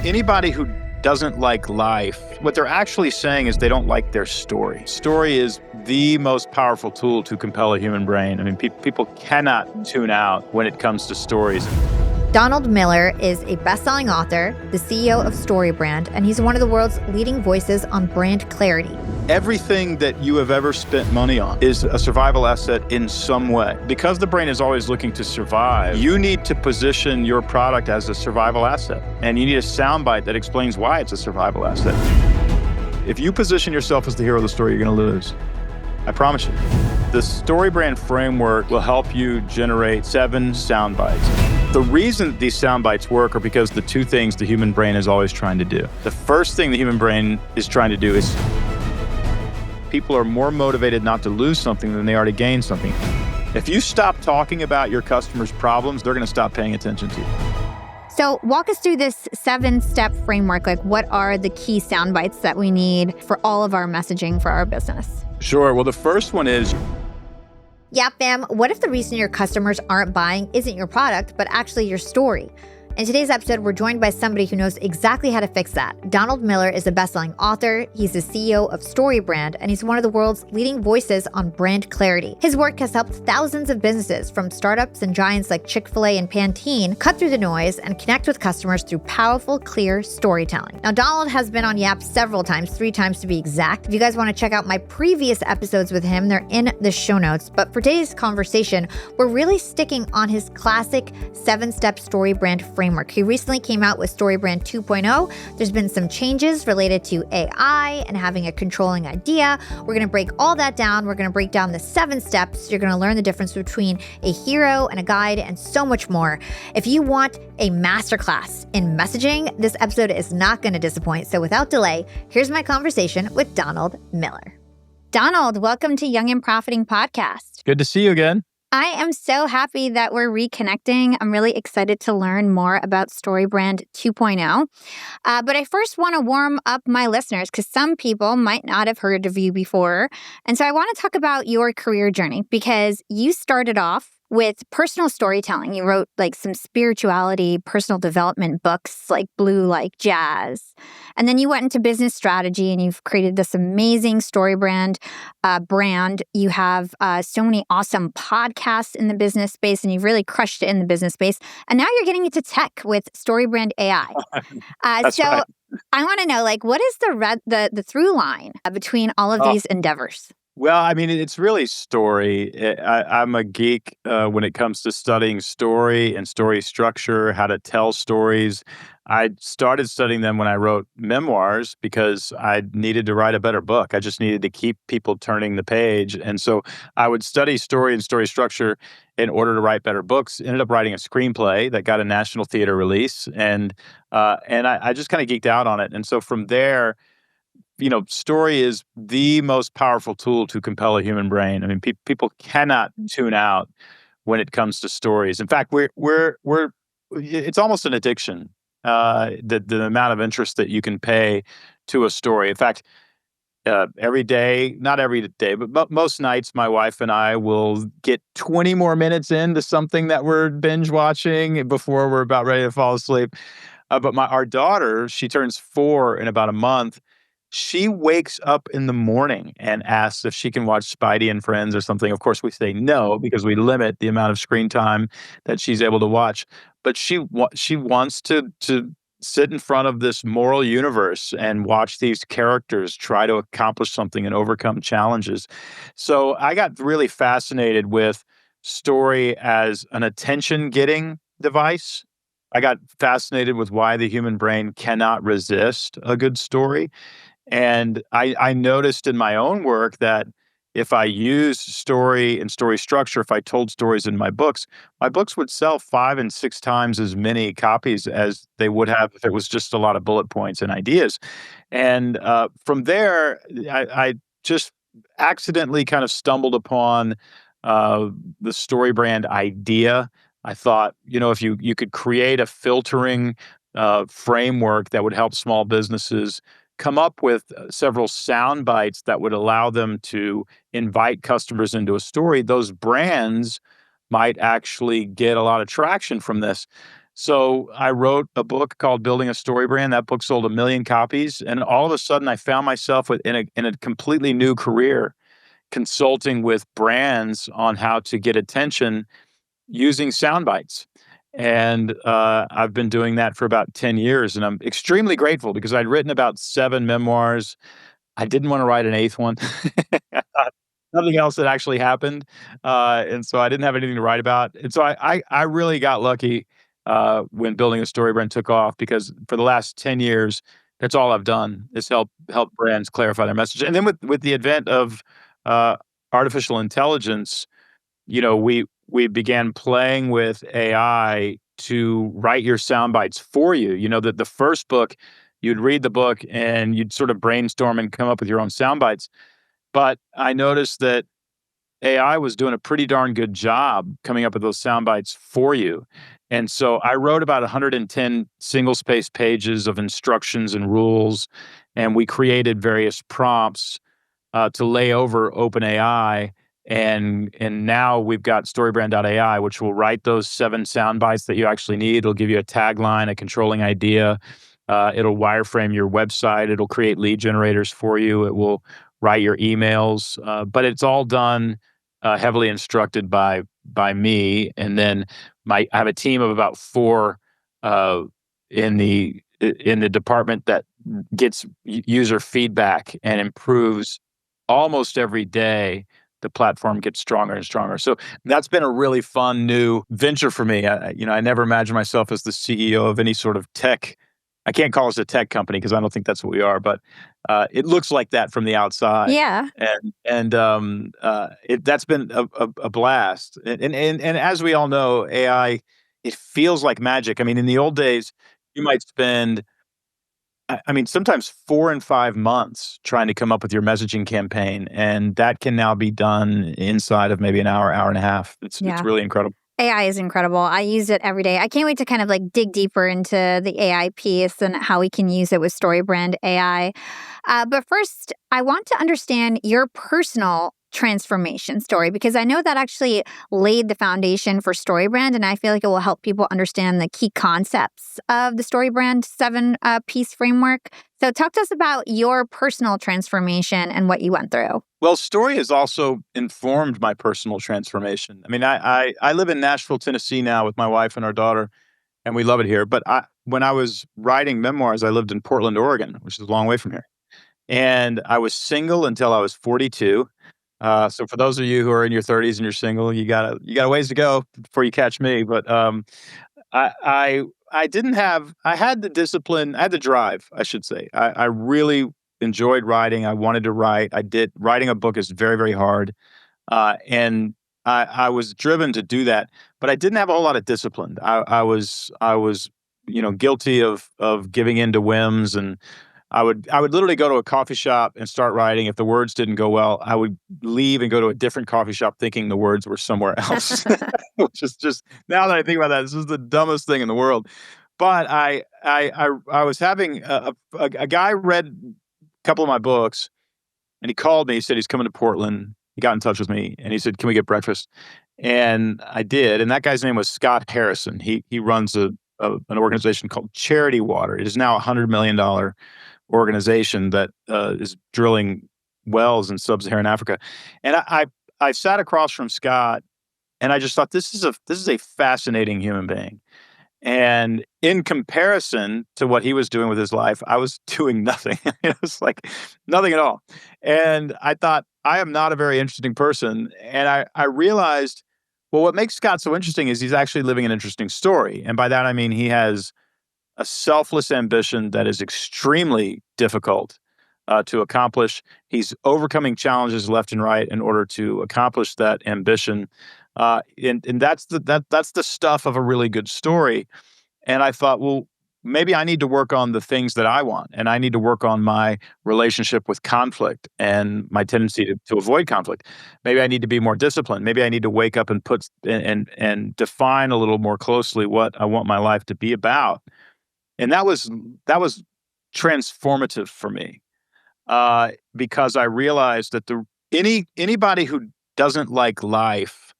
Anybody who doesn't like life, what they're actually saying is they don't like their story. Story is the most powerful tool to compel a human brain. I mean, people cannot tune out when it comes to stories. Donald Miller is a best-selling author, the CEO of StoryBrand, and he's one of the world's leading voices on brand clarity. Everything that you have ever spent money on is a survival asset in some way. Because the brain is always looking to survive, you need to position your product as a survival asset. And you need a soundbite that explains why it's a survival asset. If you position yourself as the hero of the story, you're going to lose. I promise you. The StoryBrand framework will help you generate 7 sound bites. The reason these sound bites work are because the 2 things the human brain is always trying to do. The first thing the human brain is trying to do is people are more motivated not to lose something than they are to gain something. If you stop talking about your customers' problems, they're going to stop paying attention to you. So walk us through this 7-step framework. Like, what are the key sound bites that we need for all of our messaging for our business? Sure. Well, the first one is, Yeah, fam, what if the reason your customers aren't buying isn't your product, but actually your story? In today's episode, we're joined by somebody who knows exactly how to fix that. Donald Miller is a best-selling author, he's the CEO of StoryBrand, and he's one of the world's leading voices on brand clarity. His work has helped thousands of businesses, from startups and giants like Chick-fil-A and Pantene, cut through the noise and connect with customers through powerful, clear storytelling. Now, Donald has been on Yap several times, 3 times to be exact. If you guys want to check out my previous episodes with him, they're in the show notes. But for today's conversation, we're really sticking on his classic 7-step StoryBrand framework. He recently came out with StoryBrand 2.0. There's been some changes related to AI and having a controlling idea. We're going to break all that down. We're going to break down the 7 steps. You're going to learn the difference between a hero and a guide and so much more. If you want a masterclass in messaging, this episode is not going to disappoint. So without delay, here's my conversation with Donald Miller. Donald, welcome to Young and Profiting Podcast. good to see you again. I am so happy that we're reconnecting. I'm really excited to learn more about StoryBrand 2.0. But I first want to warm up my listeners because some people might not have heard of you before. And so I want to talk about your career journey because you started off with personal storytelling. You wrote like some spirituality, personal development books like Blue Like Jazz. And then you went into business strategy and you've created this amazing StoryBrand brand. You have so many awesome podcasts in the business space and you've really crushed it in the business space. And now you're getting into tech with StoryBrand AI. That's so right. I want to know, like, what is the through line between all of these endeavors? Well, I mean, it's really story. I'm a geek when it comes to studying story and story structure, how to tell stories. I started studying them when I wrote memoirs because I needed to write a better book. I just needed to keep people turning the page. And so I would study story and story structure in order to write better books. Ended up writing a screenplay that got a national theater release. And I just kind of geeked out on it. And so from there, story is the most powerful tool to compel a human brain. I mean, people cannot tune out when it comes to stories. In fact, it's almost an addiction. The amount of interest that you can pay to a story. In fact, every day, not every day, but most nights, my wife and I will get 20 more minutes into something that we're binge watching before we're about ready to fall asleep. But our daughter, she turns 4 in about a month. She wakes up in the morning and asks if she can watch Spidey and Friends or something. Of course, we say no because we limit the amount of screen time that she's able to watch. But she wants to sit in front of this moral universe and watch these characters try to accomplish something and overcome challenges. So I got really fascinated with story as an attention-getting device. I got fascinated with why the human brain cannot resist a good story. And I noticed in my own work that if I used story and story structure, if I told stories in my books would sell 5 and 6 times as many copies as they would have if it was just a lot of bullet points and ideas. And from there, I just accidentally kind of stumbled upon the StoryBrand idea. I thought, if you could create a filtering framework that would help small businesses come up with several sound bites that would allow them to invite customers into a story, those brands might actually get a lot of traction from this. So I wrote a book called Building a Story Brand. That book sold 1,000,000 copies, and all of a sudden I found myself in a completely new career, consulting with brands on how to get attention using sound bites. And I've been doing that for about 10 years, and I'm extremely grateful because I'd written about 7 memoirs. I didn't wanna write an 8th one. I thought nothing else had actually happened, and so I didn't have anything to write about, and so I really got lucky, when Building a Story Brand took off because for the last 10 years, that's all I've done is help brands clarify their message, and then with the advent of, uh, artificial intelligence, we began playing with AI to write your sound bites for you. The first book, you'd read the book and you'd sort of brainstorm and come up with your own sound bites. But I noticed that AI was doing a pretty darn good job coming up with those sound bites for you. And so I wrote about 110 single space pages of instructions and rules, and we created various prompts to lay over OpenAI. And now we've got StoryBrand.ai, which will write those 7 sound bites that you actually need. It'll give you a tagline, a controlling idea. It'll wireframe your website. It'll create lead generators for you. It will write your emails. But it's all done heavily instructed by me. And then I have a team of about 4 uh, in the department that gets user feedback and improves almost every day. The platform gets stronger and stronger. So that's been a really fun new venture for me. I never imagined myself as the CEO of any sort of tech. I can't call us a tech company because I don't think that's what we are, but it looks like that from the outside. Yeah. That's been a blast. And as we all know, AI, it feels like magic. I mean, in the old days, you might spend I mean, sometimes 4 and 5 months trying to come up with your messaging campaign, and that can now be done inside of maybe an hour, hour and a half. It's Yeah. really incredible. AI is incredible. I use it every day. I can't wait to kind of like dig deeper into the AI piece and how we can use it with StoryBrand AI. But first, I want to understand your personal transformation story because I know that actually laid the foundation for StoryBrand, and I feel like it will help people understand the key concepts of the StoryBrand 7 piece framework. So, talk to us about your personal transformation and what you went through. Well, story has also informed my personal transformation. I mean, I live in Nashville, Tennessee now with my wife and our daughter, and we love it here. But when I was writing memoirs, I lived in Portland, Oregon, which is a long way from here. And I was single until I was 42. So for those of you who are in your 30s and you're single, you got a ways to go before you catch me. But I I I didn't have I had the discipline, I had the drive, I should say. I really enjoyed writing. I wanted to write. I did writing a book is very, very hard. And I was driven to do that, but I didn't have a whole lot of discipline. I was guilty of giving in to whims, and I would literally go to a coffee shop and start writing. If the words didn't go well, I would leave and go to a different coffee shop thinking the words were somewhere else. Which is just now that I think about that, this is the dumbest thing in the world. But I was having a guy read a couple of my books, and he called me. He said he's coming to Portland. He got in touch with me, and he said, "Can we get breakfast?" And I did. And that guy's name was Scott Harrison. He runs an organization called Charity Water. It is now $100 million organization that is drilling wells in sub-Saharan Africa. And I sat across from Scott, and I just thought this is a fascinating human being. And in comparison to what he was doing with his life, I was doing nothing. It was like nothing at all. And I thought, I am not a very interesting person. And I realized, well, what makes Scott so interesting is he's actually living an interesting story. And by that, I mean, he has a selfless ambition that is extremely difficult to accomplish. He's overcoming challenges left and right in order to accomplish that ambition. And that's the stuff of a really good story. And I thought, well, maybe I need to work on the things that I want, and I need to work on my relationship with conflict and my tendency to avoid conflict. Maybe I need to be more disciplined. Maybe I need to wake up and put and define a little more closely what I want my life to be about. And that was transformative for me, because I realized that anybody who doesn't like life,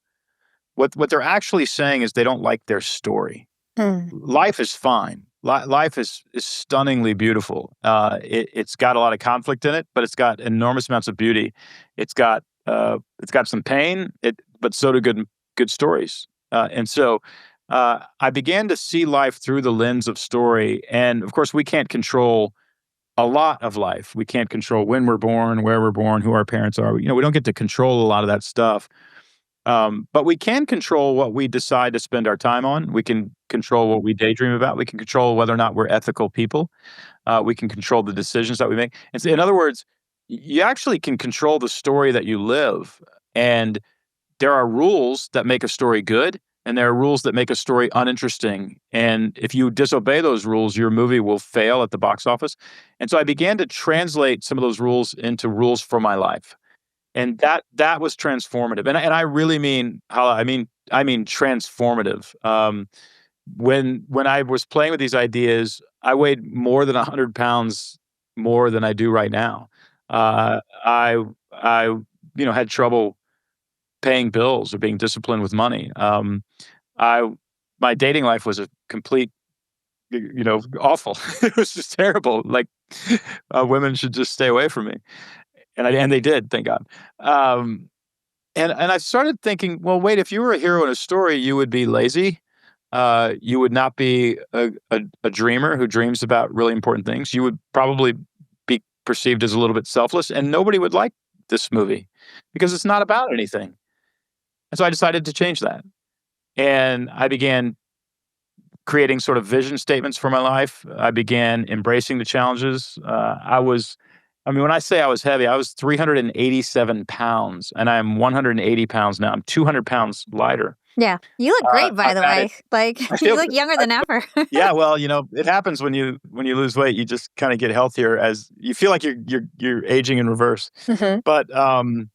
what they're actually saying is they don't like their story. Mm. Life is fine. Life is stunningly beautiful. It's got a lot of conflict in it, but it's got enormous amounts of beauty. It's got some pain, but so do good stories. I began to see life through the lens of story. And of course, we can't control a lot of life. We can't control when we're born, where we're born, who our parents are. We don't get to control a lot of that stuff. But we can control what we decide to spend our time on. We can control what we daydream about. We can control whether or not we're ethical people. We can control the decisions that we make. And so, in other words, you actually can control the story that you live. And there are rules that make a story good, and there are rules that make a story uninteresting. And if you disobey those rules, your movie will fail at the box office. And so I began to translate some of those rules into rules for my life. And that was transformative, and I really mean, Hala, I mean transformative. When I was playing with these ideas, I weighed more than 100 pounds more than I do right now. I had trouble paying bills or being disciplined with money. I My dating life was a complete, awful. It was just terrible. Like, women should just stay away from me, and they did, thank God. Um, and I started thinking, well, wait, if you were a hero in a story, you would be lazy. You would not be a dreamer who dreams about really important things. You would probably be perceived as a little bit selfless, and nobody would like this movie because it's not about anything. And so I decided to change that. And I began creating sort of vision statements for my life. I began embracing the challenges. When I say I was heavy, I was 387 pounds, and I'm 180 pounds now. I'm 200 pounds lighter. Yeah. You look great, by I've the added way. Like, I you feel look good. younger than ever. Yeah, well, it happens when you lose weight, you just kinda get healthier as you feel like you're aging in reverse. Mhm. But, and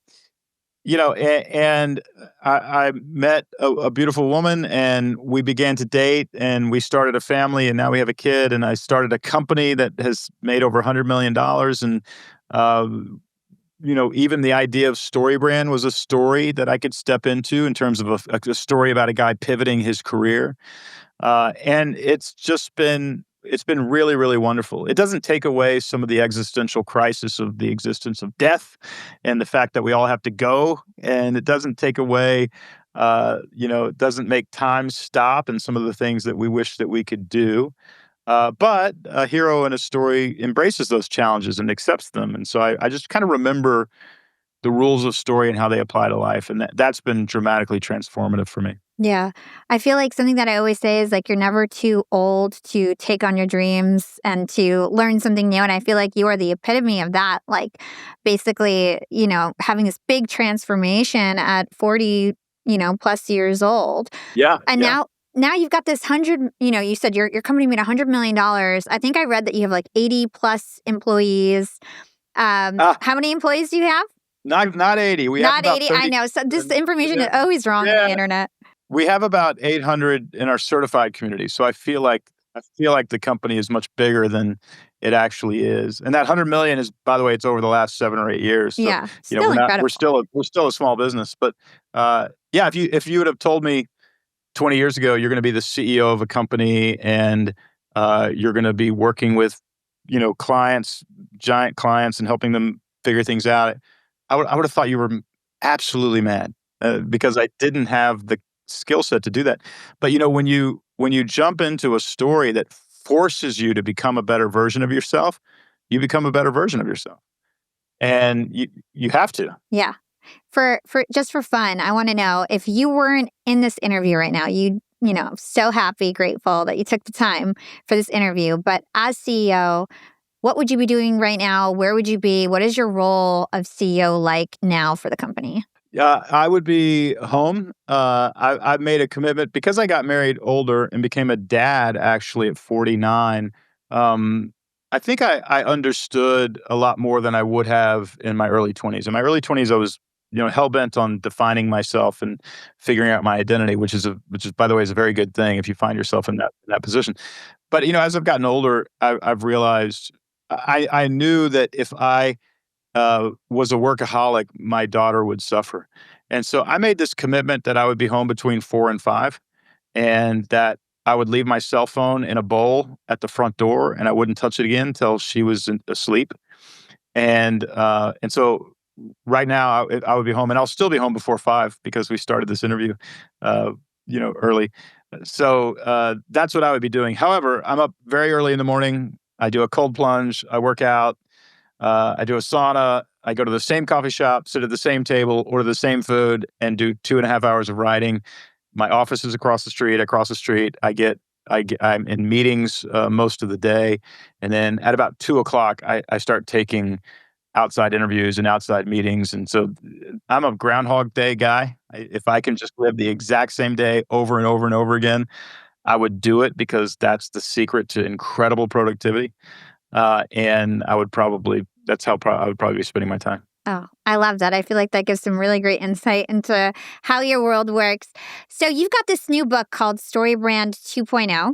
I met a beautiful woman, and we began to date, and we started a family, and now we have a kid, and I started a company that has made over $100 million, and, um, even the idea of StoryBrand was a story that I could step into in terms of a story about a guy pivoting his career. And it's been really, really wonderful. It doesn't take away some of the existential crisis of the existence of death and the fact that we all have to go. And it doesn't take away, it doesn't make time stop and some of the things that we wish that we could do. But a hero in a story embraces those challenges and accepts them. And so I just kind of remember the rules of story and how they apply to life. And that's been dramatically transformative for me. Yeah. I feel like something that I always say is like you're never too old to take on your dreams and to learn something new. And I feel like you are the epitome of that. Like basically, having this big transformation at 40, plus years old. Yeah. And Yeah. now you've got this you said your company made $100 million. I think I read that you have like 80 plus employees. Ah, How many employees do you have? not 80. We have Not about 80. I 30. know. So this information Yeah. is always wrong on Yeah. the internet. We have about 800 in our certified community. So I feel like the company is much bigger than it actually is. And that 100 million is, by the way, it's over the last 7 or 8 years. So, Yeah. Still we're not incredible. we're still a small business, but yeah, if you would have told me 20 years ago you're going to be the CEO of a company and you're going to be working with, clients, giant clients and helping them figure things out, I would have thought you were absolutely mad because I didn't have the skill set to do that. But when you jump into a story that forces you to become a better version of yourself, you become a better version of yourself, and you have to. Yeah. For just for fun, I want to know if you weren't in this interview right now, I'm so happy, grateful that you took the time for this interview. But as CEO, what would you be doing right now? Where would you be? What is your role of CEO like now for the company? Yeah, I would be home. I've made a commitment because I got married older and became a dad actually at 49. I think I understood a lot more than I would have in my early 20s. In my early 20s, I was hell bent on defining myself and figuring out my identity, which is by the way is a very good thing if you find yourself in that position. But as I've gotten older, I've realized I knew that if I was a workaholic, my daughter would suffer. And so I made this commitment that I would be home between 4 and 5, and that I would leave my cell phone in a bowl at the front door, and I wouldn't touch it again until she was asleep. And so right now I would be home, and I'll still be home before 5 because we started this interview, uh, early. So that's what I would be doing. However, I'm up very early in the morning. I do a cold plunge. I work out. I do a sauna. I go to the same coffee shop, sit at the same table, order the same food, and do 2.5 hours of writing. My office is across the street. Across the street, I'm in meetings most of the day, and then at about 2 o'clock, I start taking outside interviews and outside meetings. And so I'm a Groundhog Day guy. If I can just live the exact same day over and over and over again, I would do it because that's the secret to incredible productivity. And I would probably that's how I would probably be spending my time. Oh, I love that. I feel like that gives some really great insight into how your world works. So you've got this new book called StoryBrand 2.0,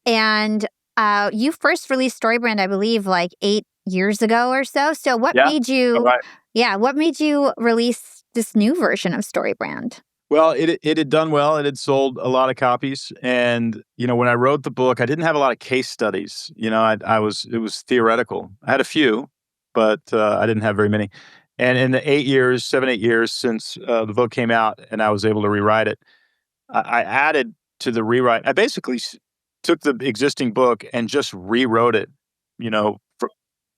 and you first released StoryBrand, I believe, like 8 years ago or so. So what Yeah. made All you, right. yeah, what made you release this new version of StoryBrand? Well, it had done well. It had sold a lot of copies, and when I wrote the book, I didn't have a lot of case studies. It was theoretical. I had a few, but I didn't have very many. And in the 8 years, 7, 8 years since the book came out, and I was able to rewrite it, I added to the rewrite. I basically took the existing book and just rewrote it,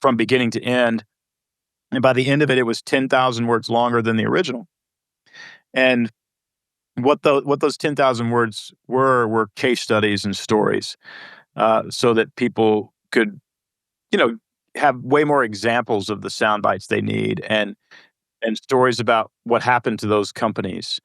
from beginning to end. And by the end of it, it was 10,000 words longer than the original. And what those 10,000 words were case studies and stories, so that people could, you know, have way more examples of the sound bites they need, and stories about what happened to those companies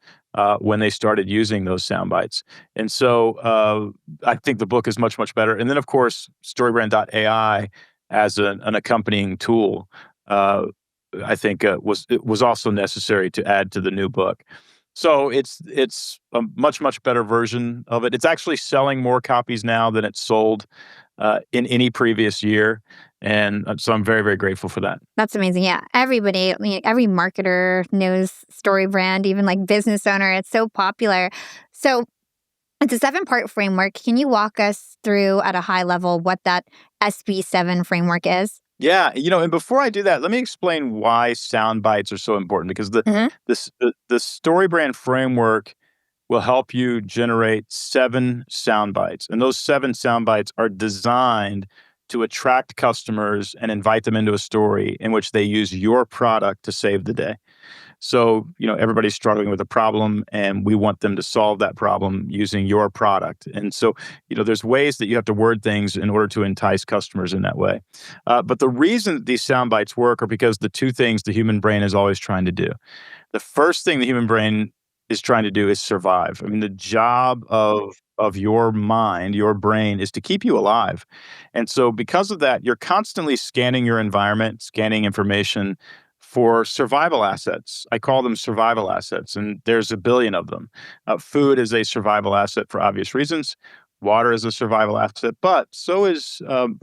when they started using those sound bites. And so I think the book is much, much better. And then, of course, StoryBrand.ai as an accompanying tool, I think it was also necessary to add to the new book. So it's a much, much better version of it. It's actually selling more copies now than it sold in any previous year. And so I'm very, very grateful for that. That's amazing. Yeah. Everybody, I mean, every marketer knows StoryBrand, even like business owner. It's so popular. So it's a 7-part framework. Can you walk us through at a high level what that SB7 framework is? Yeah, and before I do that, let me explain why sound bites are so important, because Hmm. the StoryBrand framework will help you generate 7 sound bites, and those 7 sound bites are designed to attract customers and invite them into a story in which they use your product to save the day. So, everybody's struggling with a problem, and we want them to solve that problem using your product. And so, there's ways that you have to word things in order to entice customers in that way. But the reason that these sound bites work are because the two things the human brain is always trying to do. The first thing the human brain is trying to do is survive. I mean, the job of your mind, your brain, is to keep you alive. And so because of that, you're constantly scanning your environment, scanning information for survival assets. I call them survival assets, and there's a billion of them. Food is a survival asset for obvious reasons. Water is a survival asset, but so is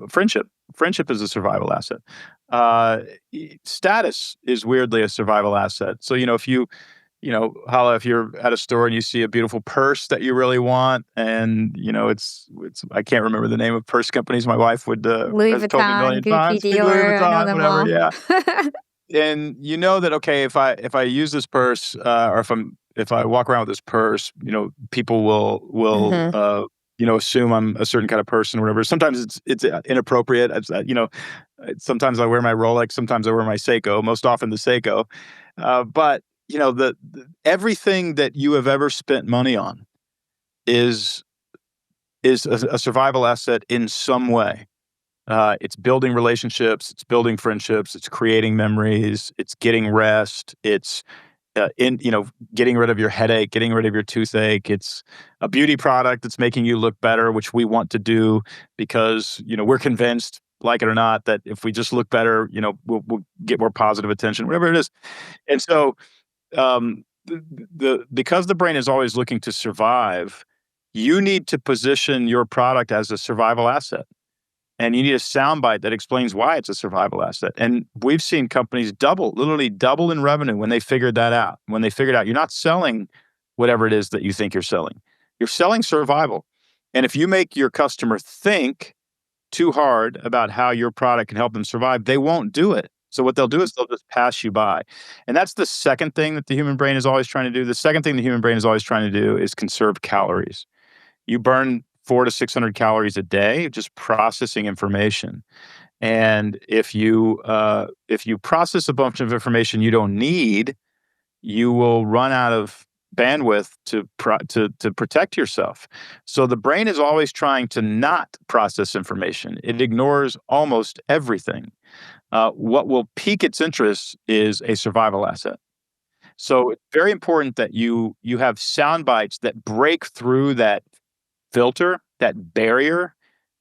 friendship. Friendship is a survival asset. Uh, Status is weirdly a survival asset. So, Hala, if you're at a store and you see a beautiful purse that you really want, and it's I can't remember the name of purse companies. My wife would Louis has told me a Vuitton, million Gucci, times. Louis Dior, I know Vuitton, them whatever. all. Yeah, and you know that, okay, if I use this purse, or if I walk around with this purse, people will Hmm. assume I'm a certain kind of person or whatever. Sometimes it's inappropriate. Sometimes I wear my Rolex, sometimes I wear my Seiko. Most often the Seiko, but everything that you have ever spent money on is a survival asset in some way. It's building relationships, it's building friendships, it's creating memories, it's getting rest, it's in getting rid of your headache, getting rid of your toothache. It's a beauty product that's making you look better, which we want to do because we're convinced, like it or not, that if we just look better, we'll get more positive attention, whatever it is. And so, because the brain is always looking to survive, you need to position your product as a survival asset. And you need a soundbite that explains why it's a survival asset. And we've seen companies literally double in revenue when they figured that out. When they figured out you're not selling whatever it is that you think you're selling. You're selling survival. And if you make your customer think too hard about how your product can help them survive, they won't do it. So what they'll do is they'll just pass you by. And that's the second thing that the human brain is always trying to do. The second thing the human brain is always trying to do is conserve calories. You burn 400 to 600 calories a day just processing information. And if you process a bunch of information you don't need, you will run out of bandwidth to protect yourself. So the brain is always trying to not process information. It ignores almost everything. What will pique its interest is a survival asset. So it's very important that you have sound bites that break through that filter, that barrier,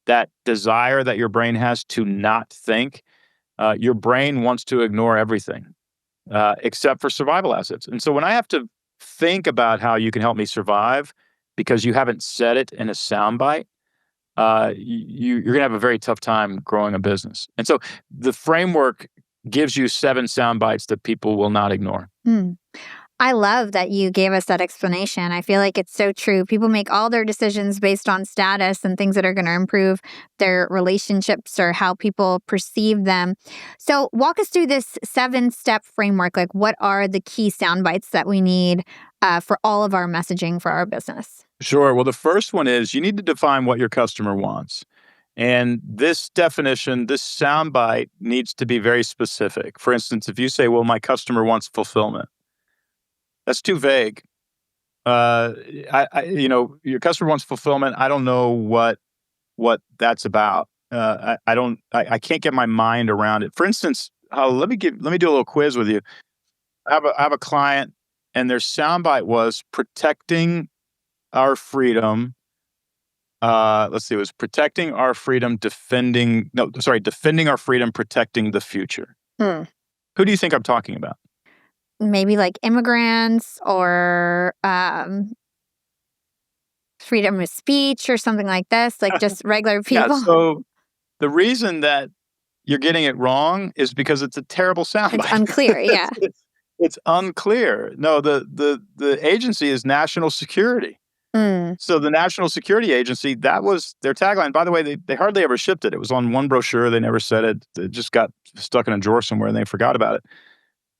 that desire that your brain has to not think. Your brain wants to ignore everything except for survival assets. And so when I have to think about how you can help me survive because you haven't said it in a soundbite, you're going to have a very tough time growing a business. And so the framework gives you 7 sound bites that people will not ignore. I love that you gave us that explanation. I feel like it's so true. People make all their decisions based on status and things that are going to improve their relationships or how people perceive them. So walk us through this 7-step framework. Like, what are the key sound bites that we need for all of our messaging for our business? Sure. Well, the first one is you need to define what your customer wants. And this definition, this soundbite needs to be very specific. For instance, if you say, well, my customer wants fulfillment, that's too vague. Your customer wants fulfillment. I don't know what that's about. I can't get my mind around it. For instance, let me do a little quiz with you. I have a client, and their soundbite was protecting our freedom. Let's see, it was protecting our freedom, defending our freedom, protecting the future. Hmm. Who do you think I'm talking about? Maybe like immigrants or freedom of speech or something like this, like just regular Yeah, people. so the reason that you're getting it wrong is because it's a terrible It's soundbite. unclear. Yeah. It's unclear. No, the agency is national security. Mm. So the National Security Agency, that was their tagline. By the way, they hardly ever shipped it. It was on one brochure. They never said it. It just got stuck in a drawer somewhere and they forgot about it.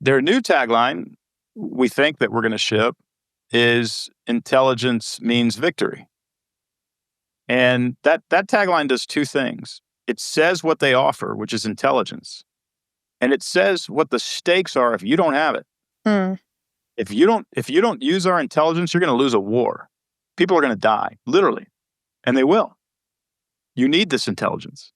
Their new tagline, we think that we're going to ship, is intelligence means victory. And that tagline does 2 things. It says what they offer, which is intelligence. And it says what the stakes are if you don't have it. Mm. If you don't use our intelligence, you're going to lose a war. People are going to die, literally. And they will. You need this intelligence.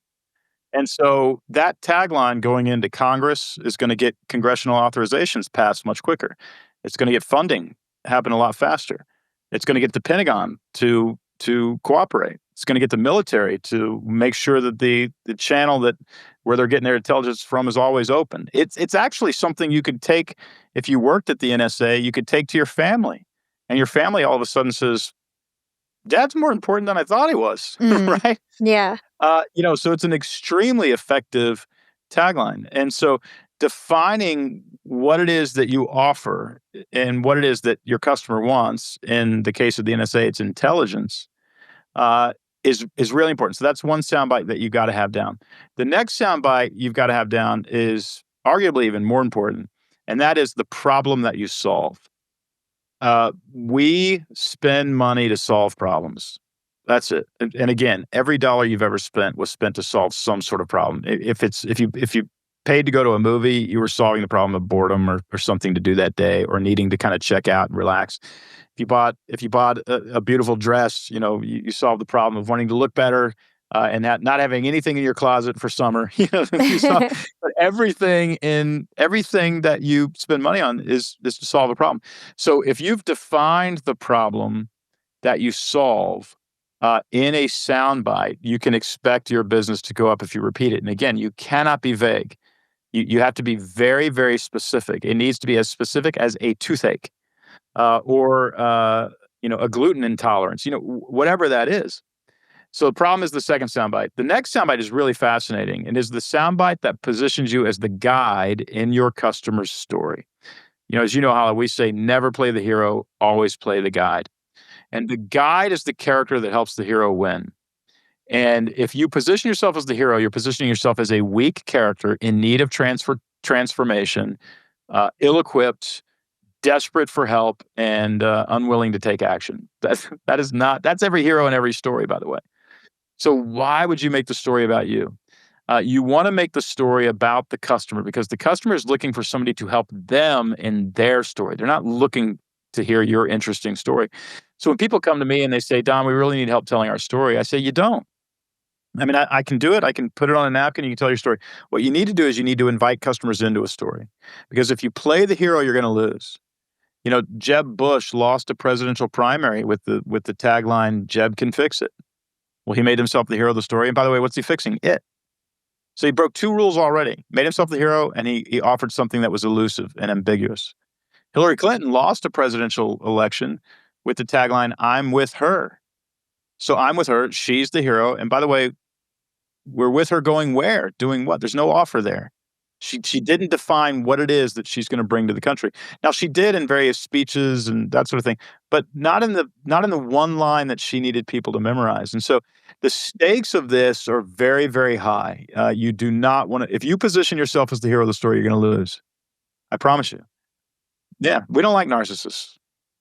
And so that tagline going into Congress is going to get congressional authorizations passed much quicker. It's going to get funding happen a lot faster. It's going to get the Pentagon to cooperate. It's going to get the military to make sure that the channel where they're getting their intelligence from is always open. It's actually something you could take if you worked at the NSA. You could take to your family, and your family all of a sudden says, "Dad's more important than I thought he was." Right? Yeah. So it's an extremely effective tagline. And so defining what it is that you offer and what it is that your customer wants, in the case of the NSA, it's intelligence, is really important. So that's one soundbite that you've got to have down. The next soundbite you've got to have down is arguably even more important, and that is the problem that you solve. We spend money to solve problems. That's it. And again, every dollar you've ever spent was spent to solve some sort of problem. If you paid to go to a movie, you were solving the problem of boredom or something to do that day, or needing to kind of check out and relax. If you bought a beautiful dress, you solved the problem of wanting to look better and not having anything in your closet for summer. But everything that you spend money on is to solve a problem. So if you've defined the problem that you solve in a soundbite, you can expect your business to go up if you repeat it. And again, you cannot be vague. You have to be very, very specific. It needs to be as specific as a toothache or a gluten intolerance, whatever that is. So the problem is the second soundbite. The next soundbite is really fascinating, and is the soundbite that positions you as the guide in your customer's story. As you know, Hala, we say never play the hero, always play the guide. And the guide is the character that helps the hero win. And if you position yourself as the hero, you're positioning yourself as a weak character in need of transformation, ill-equipped, desperate for help, and unwilling to take action. That's every hero in every story, by the way. So why would you make the story about you? You want to make the story about the customer because the customer is looking for somebody to help them in their story. They're not looking to hear your interesting story. So when people come to me and they say, Don, we really need help telling our story, I say, you don't. I mean, I can do it. I can put it on a napkin. You can tell your story. What you need to do is you need to invite customers into a story because if you play the hero, you're going to lose. You know, Jeb Bush lost a presidential primary with the tagline, Jeb can fix it. Well, he made himself the hero of the story. And by the way, what's he fixing? It. So he broke two rules already, made himself the hero, and he offered something that was elusive and ambiguous. Hillary Clinton lost a presidential election with the tagline, I'm with her. So I'm with her. She's the hero. And by the way, we're with her going where? Doing what? There's no offer there. She didn't define what it is that she's going to bring to the country. Now she did in various speeches and that sort of thing, but not in the one line that she needed people to memorize. And so the stakes of this are very, very high. You do not want to. If you position yourself as the hero of the story, you're going to lose. I promise you. Yeah, we don't like narcissists.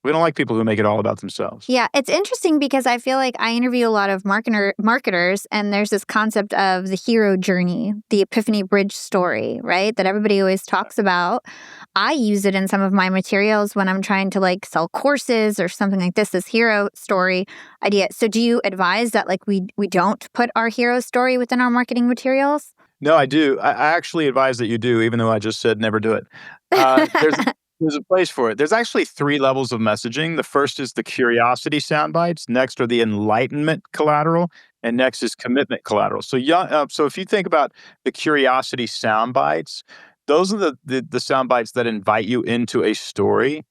We don't like people who make it all about themselves. Yeah, it's interesting because I feel like I interview a lot of marketers, and there's this concept of the hero journey, the epiphany bridge story, right? That everybody always talks about. I use it in some of my materials when I'm trying to like sell courses or something like this hero story idea. So do you advise that like we don't put our hero story within our marketing materials? No, I do. I actually advise that you do, even though I just said never do it. There's a place for it. There's actually three levels of messaging. The first is the curiosity sound bites. Next are the enlightenment collateral, and next is commitment collateral. So, so if you think about the curiosity sound bites, those are the sound bites that invite you into a story.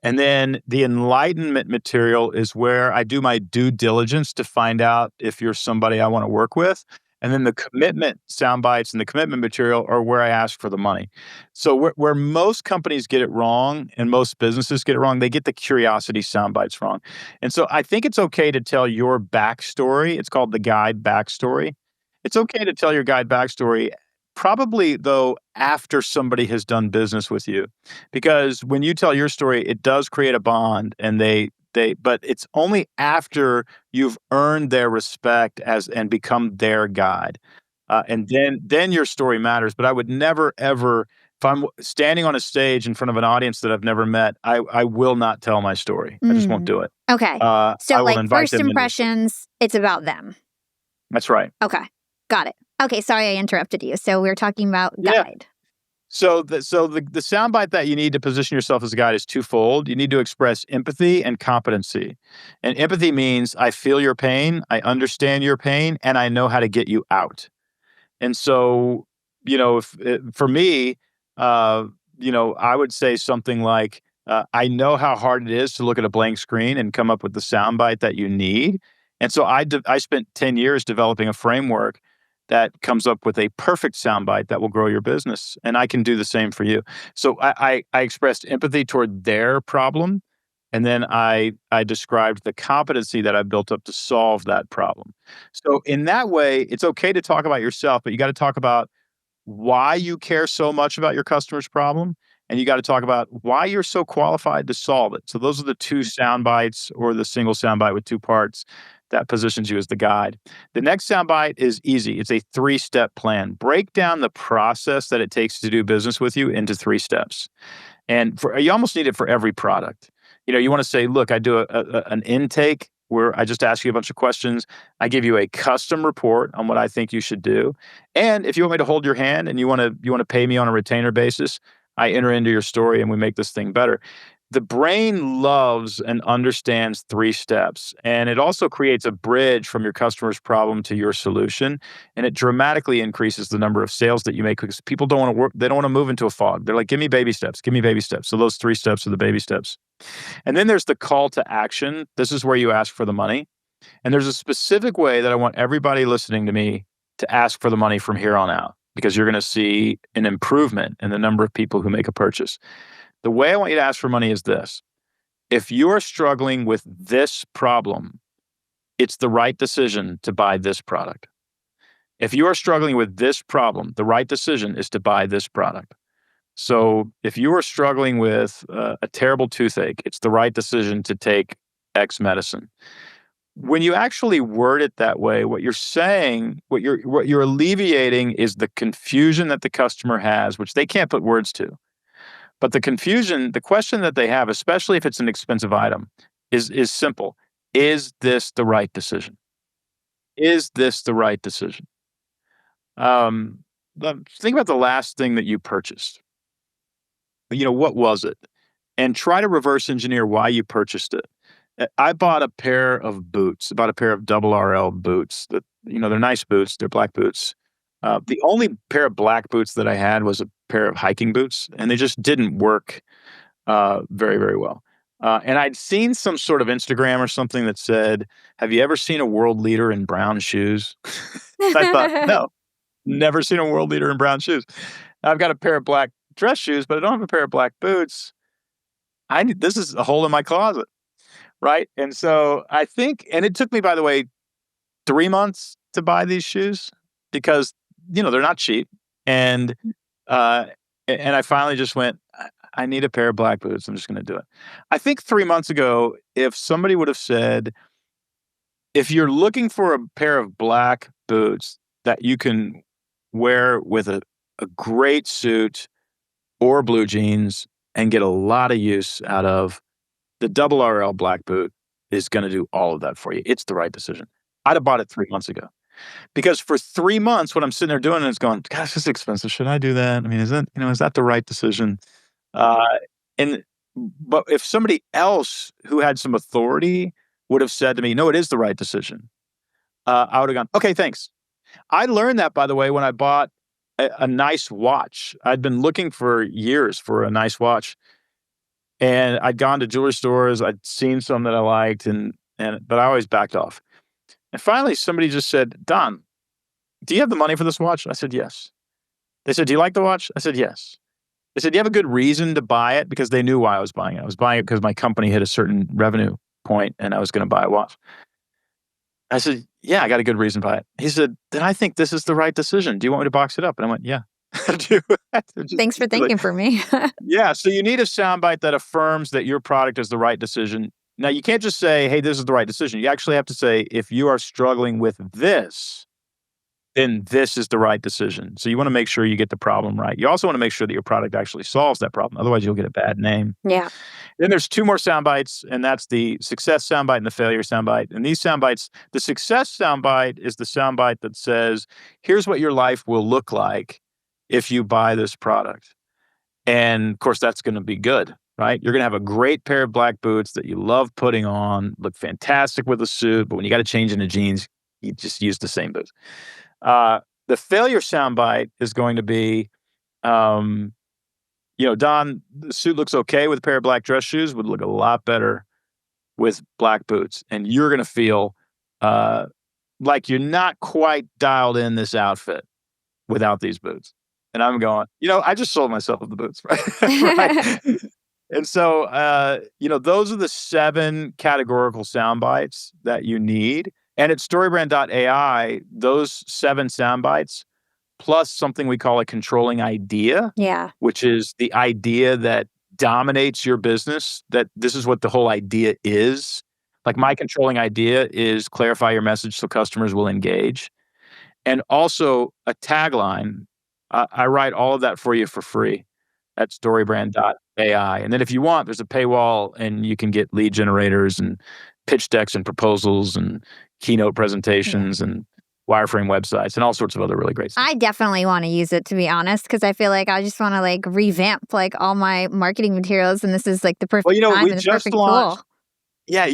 And then the enlightenment material is where I do my due diligence to find out if you're somebody I want to work with. And then the commitment sound bites and the commitment material are where I ask for the money. So where most companies get it wrong and most businesses get it wrong, they get the curiosity sound bites wrong. And so I think it's okay to tell your backstory. It's called the guide backstory. It's okay to tell your guide backstory, probably though after somebody has done business with you. Because when you tell your story, it does create a bond and but it's only after you've earned their respect and become their guide. And then your story matters. But I would never, ever, if I'm standing on a stage in front of an audience that I've never met, I will not tell my story. I just won't do it. Okay. I So will like invite first them into the story. impressions, it's about them. That's right. Okay. Got it. Okay, sorry I interrupted you. So we're talking about Yeah. guide. So the soundbite that you need to position yourself as a guide is twofold. You need to express empathy and competency. And empathy means I feel your pain, I understand your pain, and I know how to get you out. And so, for me, uh, I would say something like, I know how hard it is to look at a blank screen and come up with the soundbite that you need. And so I spent 10 years developing a framework that comes up with a perfect soundbite that will grow your business. And I can do the same for you. So I expressed empathy toward their problem. And then I described the competency that I built up to solve that problem. So in that way, it's okay to talk about yourself, but you got to talk about why you care so much about your customer's problem. And you got to talk about why you're so qualified to solve it. So those are the two sound bites or the single sound bite with two parts that positions you as the guide. The next sound bite is easy. It's a 3-step plan. Break down the process that it takes to do business with you into 3 steps. And you almost need it for every product. You want to say, look, I do an intake where I just ask you a bunch of questions. I give you a custom report on what I think you should do. And if you want me to hold your hand and you want to pay me on a retainer basis, I enter into your story and we make this thing better. The brain loves and understands 3 steps, and it also creates a bridge from your customer's problem to your solution, and it dramatically increases the number of sales that you make because people don't want to work. They don't want to move into a fog. They're like, give me baby steps, give me baby steps. So those 3 steps are the baby steps. And then there's the call to action. This is where you ask for the money. And there's a specific way that I want everybody listening to me to ask for the money from here on out, because you're going to see an improvement in the number of people who make a purchase. The way I want you to ask for money is this. if you're struggling with this problem, it's the right decision to buy this product. If you are struggling with this problem, the right decision is to buy this product. So if you are struggling with a terrible toothache, it's the right decision to take X medicine. When you actually word it that way, what you're saying, what you're alleviating is the confusion that the customer has, which they can't put words to. But the confusion, the question that they have, especially if it's an expensive item, is simple. Is this the right decision? Is this the right decision? Um, think about the last thing that you purchased. What was it? And try to reverse engineer why you purchased it. I bought a pair of boots, about a pair of double RL boots that, they're nice boots. They're black boots. The only pair of black boots that I had was a pair of hiking boots, and they just didn't work very, very well. And I'd seen some sort of Instagram or something that said, "Have you ever seen a world leader in brown shoes?" I thought, no, never seen a world leader in brown shoes. I've got a pair of black dress shoes, but I don't have a pair of black boots. This is a hole in my closet, right? And so I think, and it took me, by the way, 3 months to buy these shoes because they're not cheap, and uh, and I finally just went, I need a pair of black boots. I'm just going to do it. I think 3 months ago, if somebody would have said, if you're looking for a pair of black boots that you can wear with a great suit or blue jeans and get a lot of use out of, the double RL black boot is going to do all of that for you. It's the right decision. I'd have bought it 3 months ago because for 3 months, what I'm sitting there doing is going, gosh, this is expensive. Should I do that? I mean, is that the right decision? Uh, and but if somebody else who had some authority would have said to me, no, it is the right decision. I would have gone, okay, thanks. I learned that, by the way, when I bought a nice watch. I'd been looking for years for a nice watch, and I'd gone to jewelry stores. I'd seen some that I liked, but I always backed off. And finally, somebody just said, "Don, do you have the money for this watch?" I said, "Yes." They said, "Do you like the watch?" I said, "Yes." They said, "Do you have a good reason to buy it?" Because they knew why I was buying it. I was buying it because my company hit a certain revenue point, and I was going to buy a watch. I said, "Yeah, I got a good reason to buy it." He said, "Then I think this is the right decision. Do you want me to box it up?" And I went, "Yeah, I do." Thanks for Like, thinking for me. yeah, so you need a soundbite that affirms that your product is the right decision. Now, you can't just say, "Hey, this is the right decision." You actually have to say, "If you are struggling with this, then this is the right decision." So you wanna make sure you get the problem right. You also wanna make sure that your product actually solves that problem, otherwise you'll get a bad name. Yeah. Then there's 2 more sound bites, and that's the success soundbite and the failure soundbite. And these sound bites, the success soundbite is the soundbite that says, "Here's what your life will look like if you buy this product." And, of course, that's gonna be good, right? You're gonna have a great pair of black boots that you love putting on, look fantastic with a suit, but when you gotta change into jeans, you just use the same boots. Uh, the failure soundbite is going to be, um "Don, the suit looks okay with a pair of black dress shoes, would look a lot better with black boots." And you're gonna feel, uh, like you're not quite dialed in this outfit without these boots. And I'm going, I just sold myself the boots, right? Right. And so, those are the 7 categorical sound bites that you need. And at StoryBrand.ai, those 7 sound bites plus something we call a controlling idea, Yeah. which is the idea that dominates your business, that this is what the whole idea is. Like, my controlling idea is clarify your message so customers will engage. And also a tagline. I write all of that for you for free at StoryBrand.ai. And then if you want, there's a paywall and you can get lead generators and pitch decks and proposals and keynote Yeah. presentations and wireframe websites and all sorts of other really great stuff. I definitely want to use it, to be honest, because I feel like I just want to like revamp like all my marketing materials, and this is like the Well, perfect time we and the just perfect tool. launched yeah,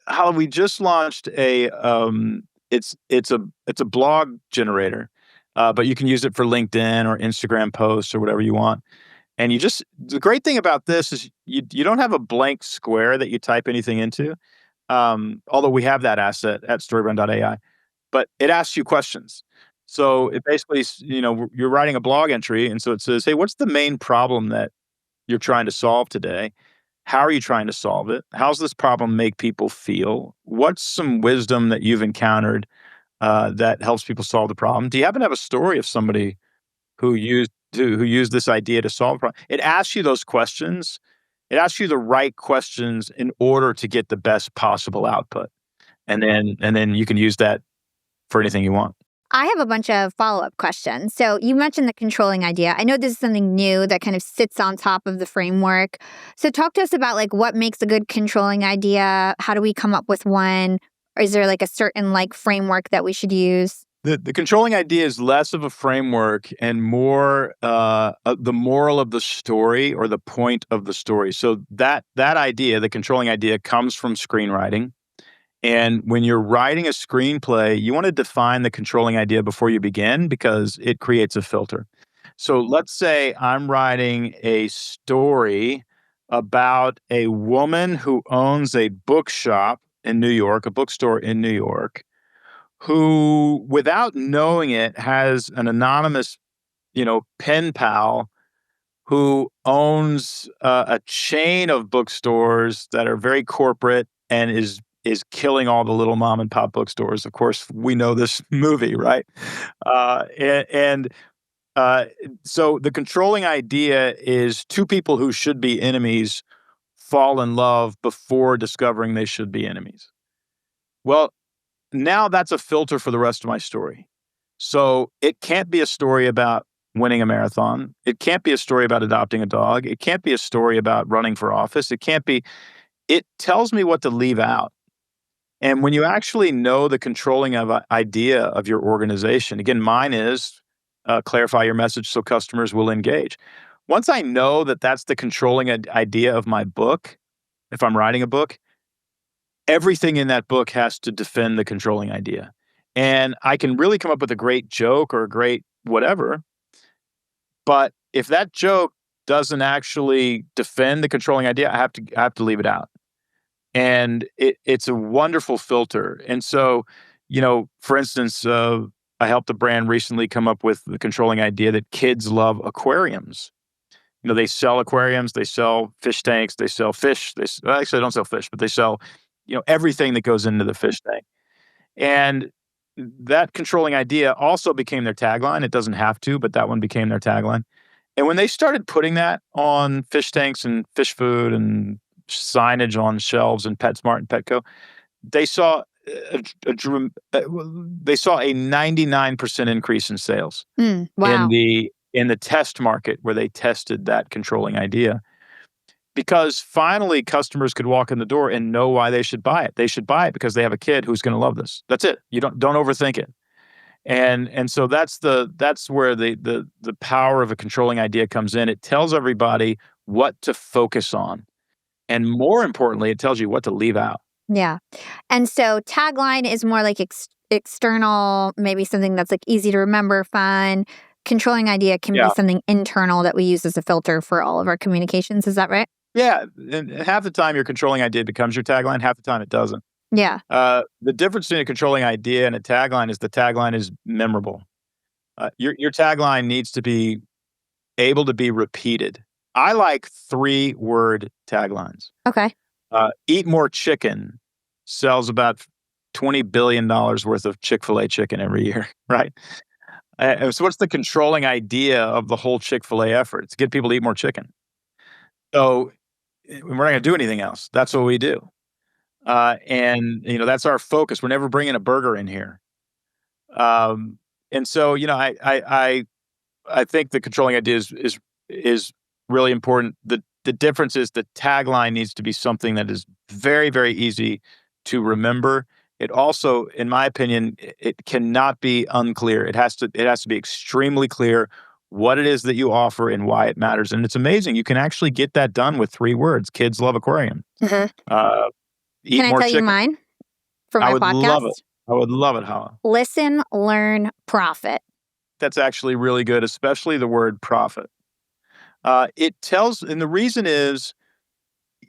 Hala, we just launched it's a blog generator, but you can use it for LinkedIn or Instagram posts or whatever you want. And the great thing about this is you don't have a blank square that you type anything into, although we have that asset at storybrand.ai, but it asks you questions. So it basically, you're writing a blog entry, and so it says, "Hey, what's the main problem that you're trying to solve today?" How are you trying to solve it? How's this problem make people feel? What's some wisdom that you've encountered that helps people solve the problem? Do you happen to have a story of somebody who used this idea to solve a problem? It asks you those questions. It asks you the right questions in order to get the best possible output, and then you can use that for anything you want. I have a bunch of follow up questions. So, you mentioned the controlling idea. I know this is something new that kind of sits on top of the framework. So, talk to us about like what makes a good controlling idea. How do we come up with one? Or is there like a certain like framework that we should use? The controlling idea is less of a framework and more the moral of the story or the point of the story. So that idea, the controlling idea, comes from screenwriting. And when you're writing a screenplay, you want to define the controlling idea before you begin because it creates a filter. So let's say I'm writing a story about a woman who owns a bookshop in New York, a bookstore in New York, who, without knowing it, has an anonymous, pen pal who owns a chain of bookstores that are very corporate and is killing all the little mom and pop bookstores. Of course, we know this movie, right? And uh, so the controlling idea is two people who should be enemies fall in love before discovering they should be enemies. Well, now that's a filter for the rest of my story. So it can't be a story about winning a marathon. It can't be a story about adopting a dog. It can't be a story about running for office. It tells me what to leave out. And when you actually know the controlling idea of your organization, again, mine is clarify your message so customers will engage. Once I know that that's the controlling idea of my book, if I'm writing a book, everything in that book has to defend the controlling idea. And I can really come up with a great joke or a great whatever, but if that joke doesn't actually defend the controlling idea, I have to leave it out. And it's a wonderful filter. And so, for instance, I helped a brand recently come up with the controlling idea that kids love aquariums. They sell aquariums, they sell fish tanks, they sell fish. Well, actually, they don't sell fish, but they sell, everything that goes into the fish tank. And that controlling idea also became their tagline. It doesn't have to, but that one became their tagline. And when they started putting that on fish tanks and fish food and signage on shelves in PetSmart and Petco, they saw they saw a 99% increase in sales in Wow. the test market where they tested that controlling idea. Because finally customers could walk in the door and know why they should buy it. They should buy it because they have a kid who's going to love this. That's it. You don't overthink it. And so that's where the power of a controlling idea comes in. It tells everybody what to focus on. And more importantly, it tells you what to leave out. Yeah. And so tagline is more like external, maybe something that's like easy to remember, fun. Controlling idea can be Yeah. something internal that we use as a filter for all of our communications. Is that right? Yeah. And half the time your controlling idea becomes your tagline, half the time it doesn't. Yeah. The difference between a controlling idea and a tagline is the tagline is memorable. Your tagline needs to be able to be repeated. I like 3-word taglines. Okay. Eat more chicken sells about $20 billion worth of Chick-fil-A chicken every year, right? So what's the controlling idea of the whole Chick-fil-A effort? It's to get people to eat more chicken. So we're not going to do anything else. That's what we do. And that's our focus. We're never bringing a burger in here. And so, I think the controlling idea is really important. The difference is the tagline needs to be something that is very, very easy to remember. It also, in my opinion, it cannot be unclear. It has to be extremely clear what it is that you offer and why it matters. And it's amazing. You can actually get that done with 3 words. Kids love aquarium. Mhm. Uh, Eat Can I more tell you chicken. mine for I my would love it. podcast? I would love it, Hala. Listen, learn, profit. That's actually really good, especially the word profit. It tells, and the reason is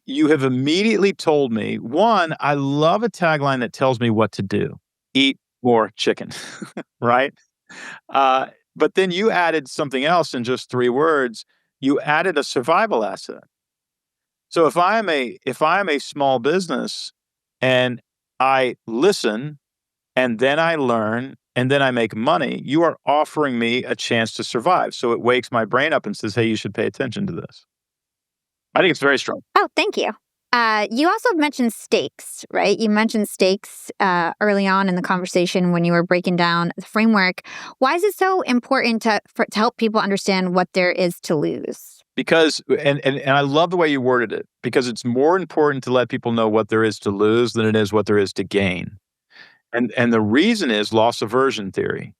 you have immediately told me, one, I love a tagline that tells me what to do. Eat more chicken, right? Uh, but then you added something else in just 3 words. You added a survival asset. So if I am a small business and I listen and then I learn and then I make money, you are offering me a chance to survive. So it wakes my brain up and says, "Hey, you should pay attention to this." I think it's very strong. Oh, thank you. You also mentioned stakes, right? You mentioned stakes early on in the conversation when you were breaking down the framework. Why is it so important to help people understand what there is to lose? Because and I love the way you worded it, because it's more important to let people know what there is to lose than it is what there is to gain. And the reason is loss aversion theory.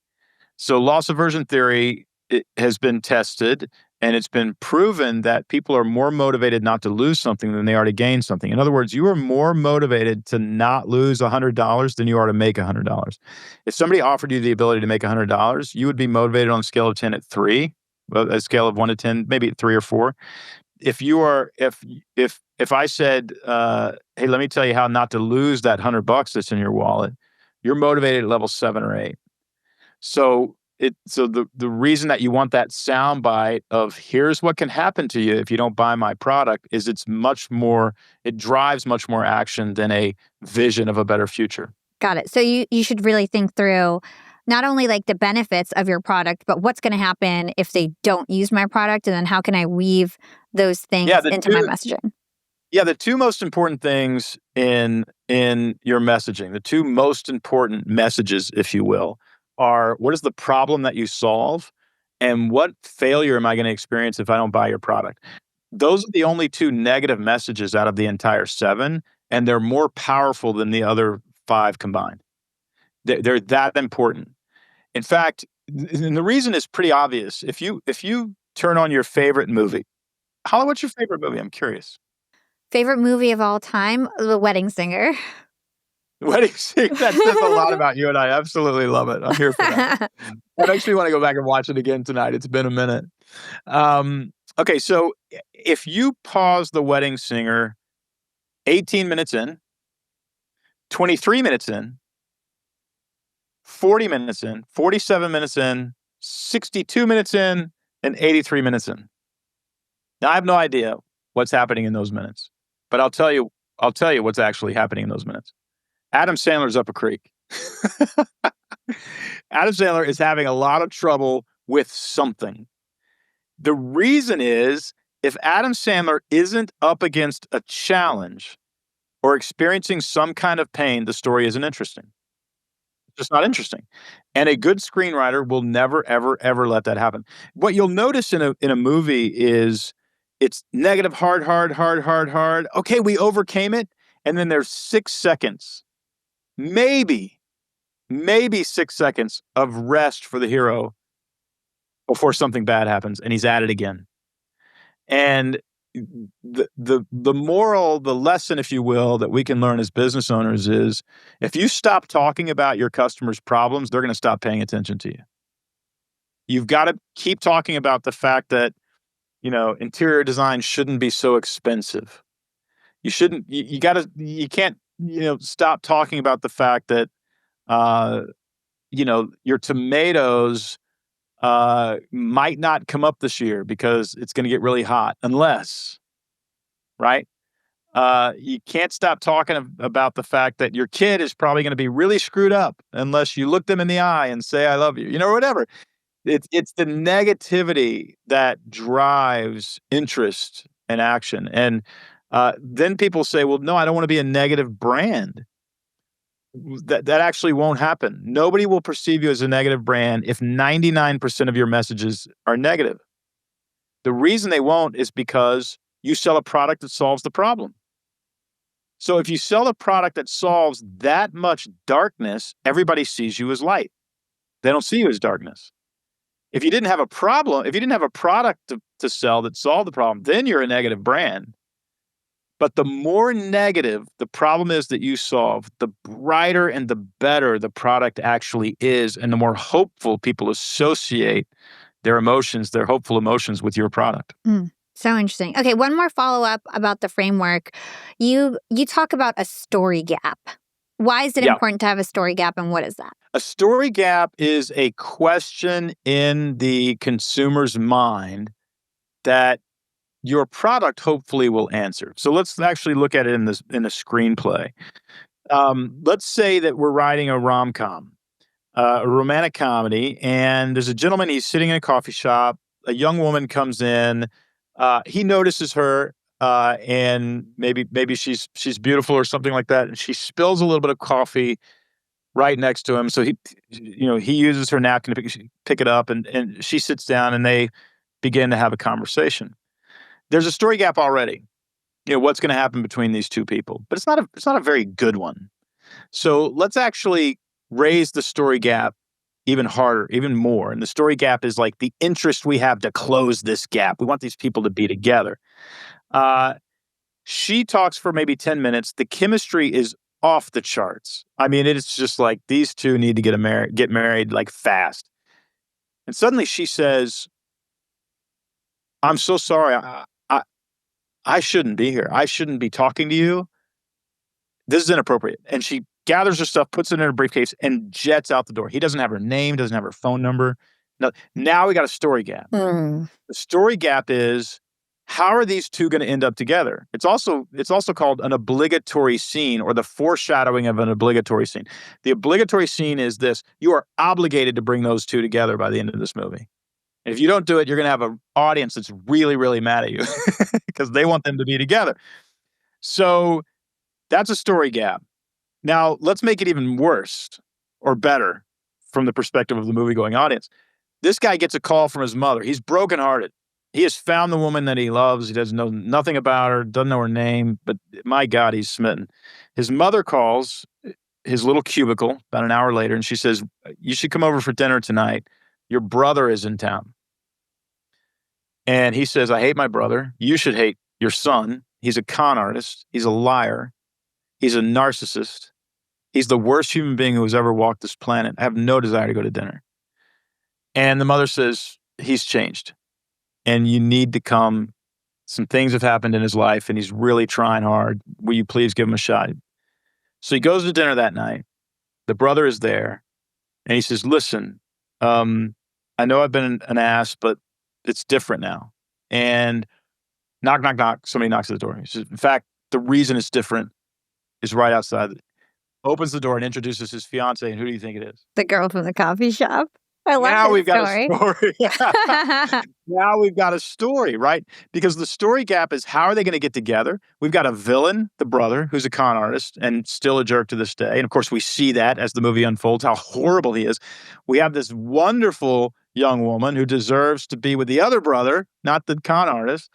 So loss aversion theory, it has been tested and it's been proven that people are more motivated not to lose something than they are to gain something. In other words, you are more motivated to not lose $100 than you are to make $100. If somebody offered you the ability to make $100, you would be motivated on a scale of 10 at 3, well, a scale of 1 to 10, maybe at 3 or 4. If you are if I said, "Hey, let me tell you how not to lose that $100 that's in your wallet," you're motivated at level 7 or 8. So the reason that you want that soundbite of here's what can happen to you if you don't buy my product is it drives much more action than a vision of a better future. Got it. So you should really think through not only like the benefits of your product, but what's going to happen if they don't use my product, and then how can I weave those Yeah, things the into my two messaging? yeah, the two most important things in your messaging, the two most important messages, if you will, are what is the problem that you solve and what failure am I going to experience if I don't buy your product? Those are the only two negative messages out of the entire 7, and they're more powerful than the other 5 combined. They're that important. In fact, and the reason is pretty obvious. If you turn on your favorite movie, Hala, what's your favorite movie? I'm curious. Favorite movie of all time, The Wedding Singer. Wedding Singer, that says a lot about you, and I absolutely love it. I'm here for that. That makes me wanna go back and watch it again tonight. It's been a minute. Okay, so if you pause The Wedding Singer 18 minutes in, 23 minutes in, 40 minutes in, 47 minutes in, 62 minutes in, and 83 minutes in. Now, I have no idea what's happening in those minutes, but I'll tell you what's actually happening in those minutes. Adam Sandler's up a creek. Adam Sandler is having a lot of trouble with something. The reason is if Adam Sandler isn't up against a challenge or experiencing some kind of pain, the story isn't interesting. It's just not interesting. And a good screenwriter will never, ever, ever let that happen. What you'll notice in a movie is it's negative, hard, hard, hard, hard, hard. Okay, we overcame it. And then there's 6 seconds, maybe, maybe 6 seconds of rest for the hero before something bad happens and he's at it again. And the moral, the lesson, if you will, that we can learn as business owners is if you stop talking about your customers' problems, they're going to stop paying attention to you. You've got to keep talking about the fact that, interior design shouldn't be so expensive. You shouldn't, you can't, stop talking about the fact that, uh, your tomatoes might not come up this year because it's going to get really hot unless, right? You can't stop talking about the fact that your kid is probably going to be really screwed up unless you look them in the eye and say, I love you, whatever. It's the negativity that drives interest and action. And then people say, well, no, I don't want to be a negative brand. That actually won't happen. Nobody will perceive you as a negative brand if 99% of your messages are negative. The reason they won't is because you sell a product that solves the problem. So if you sell a product that solves that much darkness, everybody sees you as light. They don't see you as darkness. If you didn't have a problem, if you didn't have a product to sell that solved the problem, then you're a negative brand. But the more negative the problem is that you solve, the brighter and the better the product actually is, and the more hopeful people associate their hopeful emotions with your product. So interesting. Okay, one more follow up about the framework. You talk about a story gap. Why is it Yeah. important to have a story gap, and what is that? A story gap is a question in the consumer's mind that your product hopefully will answer. So let's actually look at it in a screenplay. Let's say that we're writing a rom-com, a romantic comedy, and there's a gentleman, he's sitting in a coffee shop. A young woman comes in. He notices her, and maybe she's beautiful or something like that, and she spills a little bit of coffee right next to him. So he uses her napkin to pick it up, and she sits down, and they begin to have a conversation. There's a story gap already. What's going to happen between these two people, but it's not a very good one. So let's actually raise the story gap even harder, even more. And the story gap is like the interest we have to close this gap. We want these people to be together. Uh, she talks for maybe 10 minutes. The chemistry is off the charts. I mean, it's just like these two need to get married like fast. And suddenly she says, "I'm so sorry. I shouldn't be here. I shouldn't be talking to you. This is inappropriate." And she gathers her stuff, puts it in her briefcase, and jets out the door. He doesn't have her name, doesn't have her phone number. No, now we got a story gap. Mm. The story gap is, how are these two going to end up together? It's also called an obligatory scene, or the foreshadowing of an obligatory scene. The obligatory scene is this: you are obligated to bring those two together by the end of this movie. And if you don't do it, you're going to have an audience that's really, really mad at you because they want them to be together. So that's a story gap. Now, let's make it even worse or better from the perspective of the movie-going audience. This guy gets a call from his mother. He's brokenhearted. He has found the woman that he loves. He doesn't know nothing about her, doesn't know her name, but my God, he's smitten. His mother calls his little cubicle about an hour later, and she says, "You should come over for dinner tonight. Your brother is in town." And he says, "I hate my brother. You should hate your son. He's a con artist. He's a liar. He's a narcissist. He's the worst human being who has ever walked this planet. I have no desire to go to dinner." And the mother says, "He's changed, and you need to come. Some things have happened in his life, and he's really trying hard. Will you please give him a shot?" So he goes to dinner that night. The brother is there, and he says, "Listen, I know I've been an ass, but it's different now." And knock, knock, knock. Somebody knocks at the door. He says, "In fact, the reason it's different is right outside." Opens the door and introduces his fiance, and who do you think it is? The girl from the coffee shop. I love Now this we've got story. a story. Now we've got a story, right? Because the story gap is, how are they going to get together? We've got a villain, the brother, who's a con artist and still a jerk to this day. And of course, we see that as the movie unfolds, how horrible he is. We have this wonderful young woman who deserves to be with the other brother, not the con artist.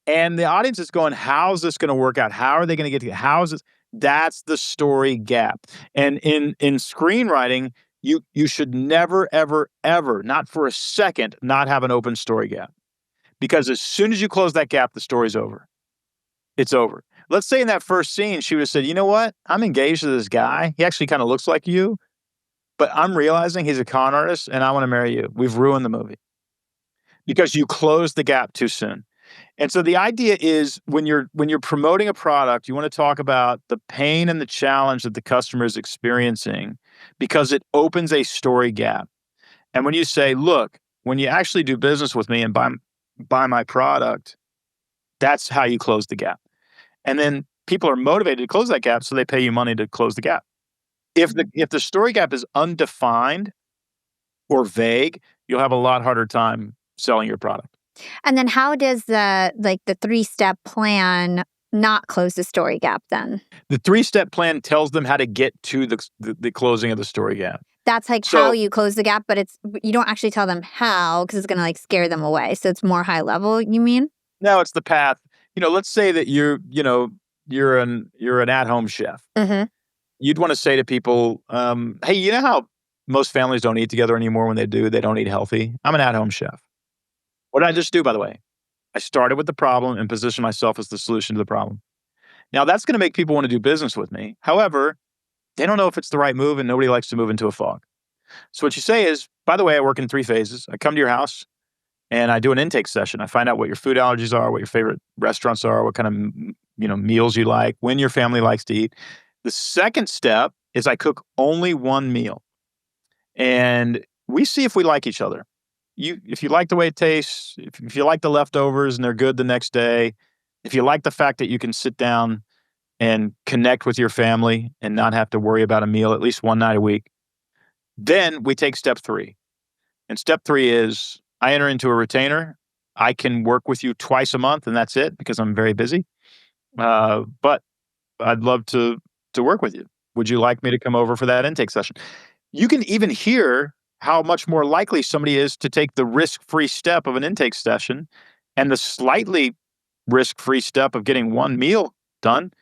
And the audience is going, how's this going to work out? How are they going to get together? How is this? That's the story gap. And in screenwriting, you should never, ever, ever, not for a second, not have an open story gap. Because as soon as you close that gap, the story's over. It's over. Let's say in that first scene, she would have said, "You know what? I'm engaged to this guy. He actually kind of looks like you, but I'm realizing he's a con artist and I want to marry you." We've ruined the movie because you closed the gap too soon. And so the idea is, when you're promoting a product, you want to talk about the pain and the challenge that the customer is experiencing, because it opens a story gap. And when you say, "Look, when you actually do business with me and buy my product, that's how you close the gap." And then people are motivated to close that gap, so they pay you money to close the gap. If the story gap is undefined or vague, you'll have a lot harder time selling your product. And then how does the 3-step plan not close the story gap then? The 3-step plan tells them how to get to the closing of the story gap. That's like So- how you close the gap, but you don't actually tell them how, because it's going to scare them away. So it's more high level, you mean? No, it's the path. Let's say that you're an at-home chef. Mm-hmm. You'd want to say to people, "Hey, you know how most families don't eat together anymore? When they do, they don't eat healthy. I'm an at-home chef. What did I just do, by the way? I started with the problem and positioned myself as the solution to the problem." Now, that's going to make people want to do business with me. However, they don't know if it's the right move, and nobody likes to move into a fog. So what you say is, "By the way, I work in 3 phases. I come to your house and I do an intake session. I find out what your food allergies are, what your favorite restaurants are, what kind of meals you like, when your family likes to eat. The second step is I cook only one meal, and we see if we like each other. if you like the way it tastes, if you like the leftovers and they're good the next day, if you like the fact that you can sit down and connect with your family and not have to worry about a meal at least one night a week, then we take step 3. And step 3 is I enter into a retainer. I can work with you twice a month, and that's it because I'm very busy. But I'd love to work with you. Would you like me to come over for that intake session? You can even hear how much more likely somebody is to take the risk-free step of an intake session and the slightly risk-free step of getting one meal done.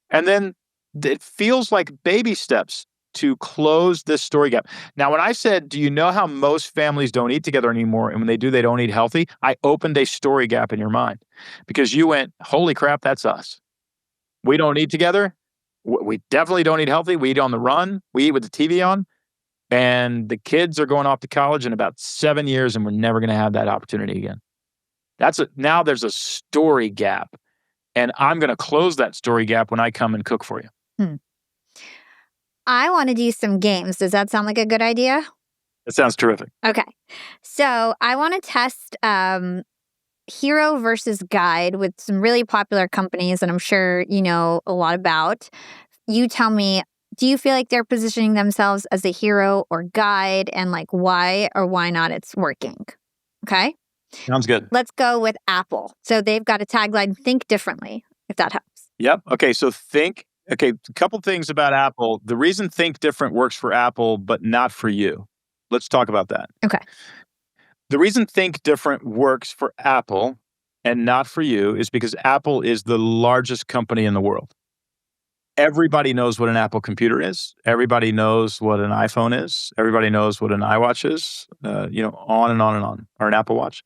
And then it feels like baby steps to close this story gap. Now, when I said, do you know how most families don't eat together anymore? And when they do, they don't eat healthy. I opened a story gap in your mind because you went, holy crap, that's us. We don't eat together. We definitely don't eat healthy. We eat on the run. We eat with the TV on. And the kids are going off to college in about 7 years, and we're never going to have that opportunity again. Now there's a story gap, and I'm going to close that story gap when I come and cook for you. Hmm. I want to do some games. Does that sound like a good idea? That sounds terrific. Okay. So I want to test hero versus guide with some really popular companies that I'm sure you know a lot about. You tell me, do you feel like they're positioning themselves as a hero or guide, and like why or why not it's working? Okay. Sounds good. Let's go with Apple. So they've got a tagline, think differently, if that helps. Yep. Okay. So a couple things about Apple. The reason think different works for Apple, but not for you. Let's talk about that. Okay. The reason think different works for Apple and not for you is because Apple is the largest company in the world. Everybody knows what an Apple computer is. Everybody knows what an iPhone is. Everybody knows what an iWatch is, on and on and on, or an Apple Watch.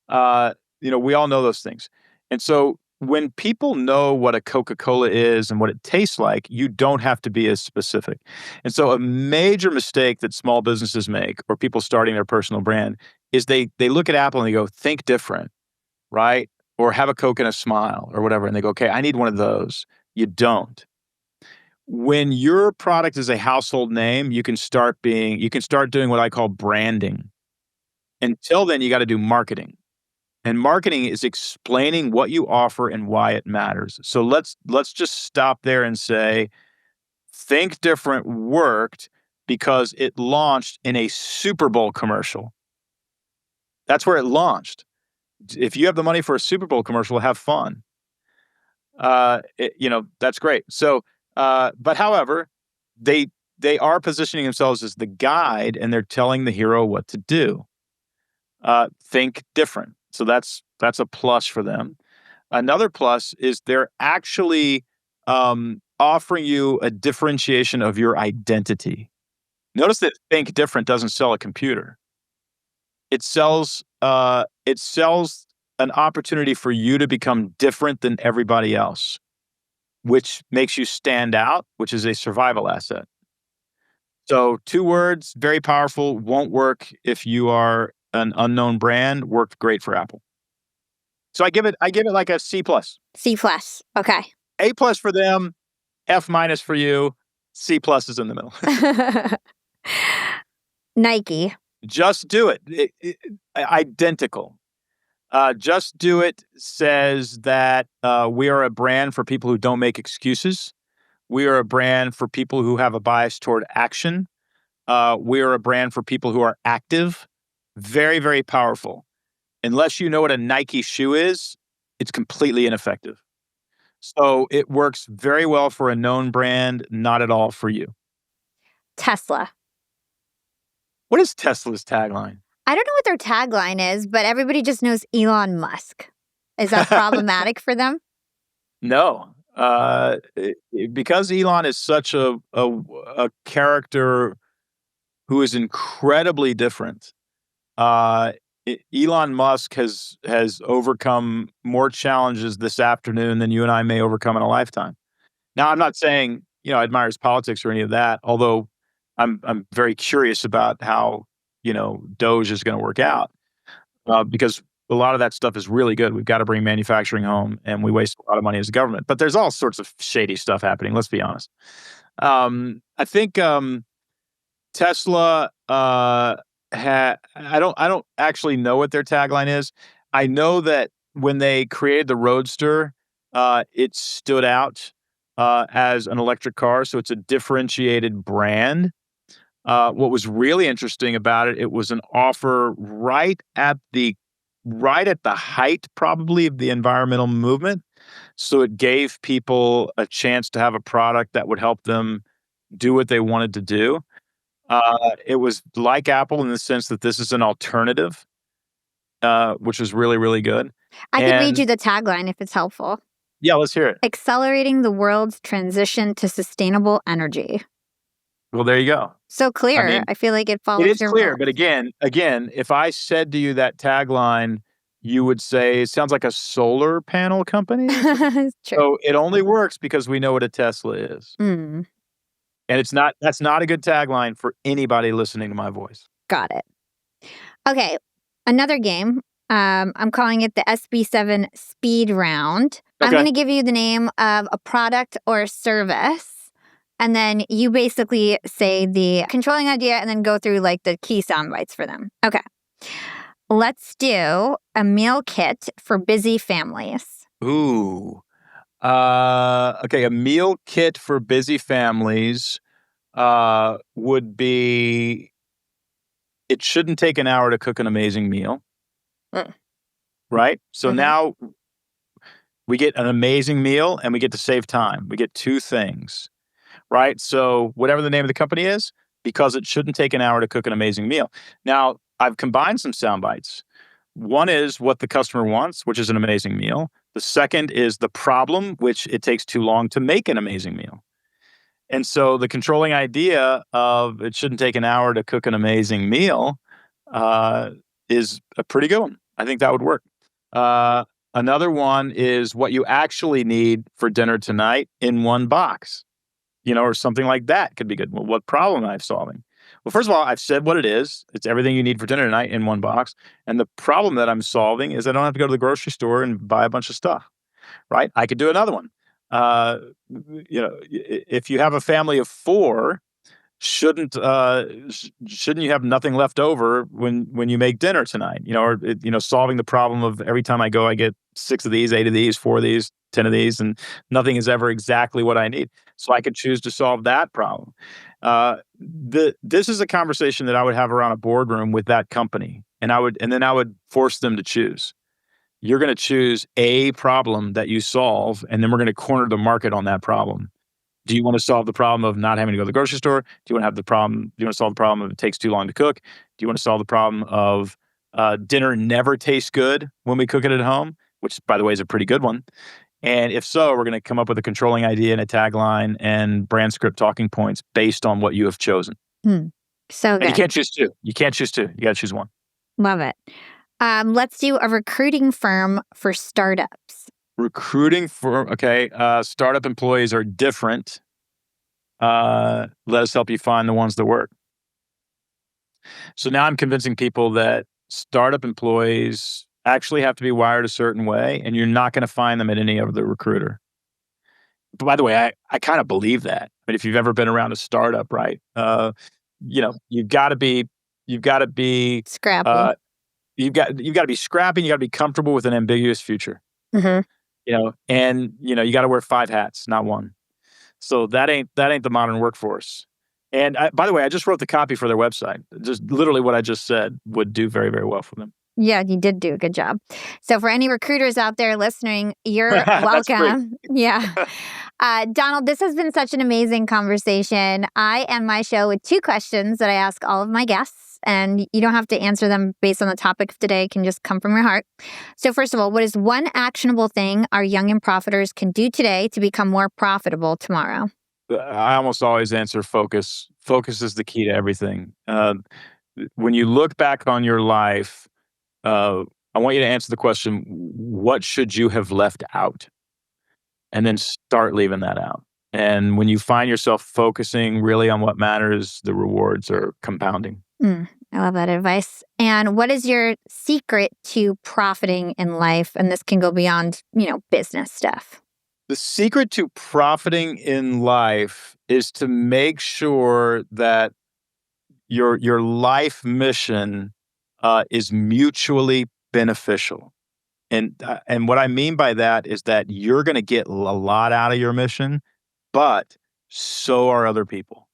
We all know those things. And so when people know what a Coca-Cola is and what it tastes like, you don't have to be as specific. And so a major mistake that small businesses make, or people starting their personal brand, is they look at Apple and they go, think different, right? Or have a Coke and a smile or whatever. And they go, okay, I need one of those. You don't. When your product is a household name, you can start doing what I call branding. Until then, you got to do marketing. And marketing is explaining what you offer and why it matters. So let's just stop there and say, think different worked because it launched in a Super Bowl commercial. That's where it launched. If you have the money for a Super Bowl commercial, have fun. That's great. So, but however, they are positioning themselves as the guide, and they're telling the hero what to do. Think different. So that's a plus for them. Another plus is they're actually offering you a differentiation of your identity. Notice that think different doesn't sell a computer. It sells an opportunity for you to become different than everybody else, which makes you stand out, which is a survival asset. So 2 words, very powerful, won't work if you are an unknown brand, worked great for Apple. So I give it like a C+. C+. Okay. A+ for them, F- for you, C+ is in the middle. Nike. Just do it. Identical. Just Do It says that we are a brand for people who don't make excuses. We are a brand for people who have a bias toward action. We are a brand for people who are active. Very, very powerful. Unless you know what a Nike shoe is, it's completely ineffective. So it works very well for a known brand, not at all for you. Tesla. What is Tesla's tagline? I don't know what their tagline is, but everybody just knows Elon Musk. Is that problematic for them? No. Because Elon is such a character who is incredibly different. Elon Musk has overcome more challenges this afternoon than you and I may overcome in a lifetime. Now, I'm not saying I admire his politics or any of that, although I'm very curious about how Doge is going to work out because a lot of that stuff is really good. We've got to bring manufacturing home, and we waste a lot of money as a government. But there's all sorts of shady stuff happening. Let's be honest. I think Tesla I don't actually know what their tagline is. I know that when they created the Roadster, it stood out as an electric car, so it's a differentiated brand. What was really interesting about it, it was an offer right at the height probably of the environmental movement. So it gave people a chance to have a product that would help them do what they wanted to do. It was like Apple in the sense that this is an alternative, which is really, really good. I could read And you the tagline if it's helpful. yeah, let's hear it. Accelerating the world's transition to sustainable energy. Well, there you go. So I clear. mean, I feel like it it follows is your clear, rules. but again, if I said to you that tagline, you would say it sounds like a solar panel company. It's true. So it only works because we know what a Tesla is. Mm, And that's not a good tagline for anybody listening to my voice. got it. Okay, another game. I'm calling it the SB7 Speed Round. I'm Okay. going to give you the name of a product or a service, and then you basically say the controlling idea and then go through like the key sound bites for them. Okay. Let's do a meal kit for busy families. Ooh. Okay, a meal kit for busy families would be it shouldn't take an hour to cook an amazing meal, Mm. right? So Mhm. now we get an amazing meal and we get to save time. We get two things, right? So whatever the name of the company is, because it shouldn't take an hour to cook an amazing meal. Now, I've combined some sound bites. One is what the customer wants, which is an amazing meal. The second is the problem, which it takes too long to make an amazing meal. And so the controlling idea of it shouldn't take an hour to cook an amazing meal uh, is a pretty good one. I think that would work. Uh, Another one is what you actually need for dinner tonight in one box, or something like that could be good. Well, what problem am I solving? Well, first of all, I've said what it is. It's everything you need for dinner tonight in one box. And the problem that I'm solving is I don't have to go to the grocery store and buy a bunch of stuff, right? I could do another one. Uh, if you have a family of four, shouldn't you have nothing left over when you make dinner tonight? Solving the problem of every time I go, I get six of these, eight of these, four of these, 10 of these, and nothing is ever exactly what I need. So I could choose to solve that problem. This is a conversation that I would have around a boardroom with that company, and then I would force them to choose. You're going to choose a problem that you solve, and then we're going to corner the market on that problem. Do you want to solve the problem of not having to go to the grocery store? Do you want to have the problem? Do you want to solve the problem of it takes too long to cook? Do you want to solve the problem of dinner never tastes good when we cook it at home? Which, by the way, is a pretty good one. And if so, we're going to come up with a controlling idea and a tagline and brand script talking points based on what you have chosen. So And you good. can't choose two. You can't choose two. You got to choose one. Love it. Let's do a recruiting firm for startups. Recruiting for startup employees are different. Let us help you find the ones that work. So now I'm convincing people that startup employees actually have to be wired a certain way, and you're not going to find them at any other recruiter. But by the way, I kind of believe that. But if you've ever been around a startup, right? You've got to be, you've got to be, Scrappy. you've got to be scrappy. You got to be comfortable with an ambiguous future. Mm-hmm. And you got to wear five hats, not one. So that ain't the modern workforce. And by the way, I just wrote the copy for their website. Just literally what I just said would do very, very well for them. Yeah, you did do a good job. So for any recruiters out there listening, you're That's free. welcome. Yeah. Donald, this has been such an amazing conversation. I end my show with two questions that I ask all of my guests, and you don't have to answer them based on the topic of today. It can just come from your heart. So first of all, what is one actionable thing our young and profiters can do today to become more profitable tomorrow? I almost always answer focus. Focus is the key to everything. When you look back on your life, I want you to answer the question, what should you have left out? And then start leaving that out. And when you find yourself focusing really on what matters, the rewards are compounding. I love that advice. And what is your secret to profiting in life? And this can go beyond, business stuff. The secret to profiting in life is to make sure that your life mission is mutually beneficial. And what I mean by that is that you're going to get a lot out of your mission, but so are other people.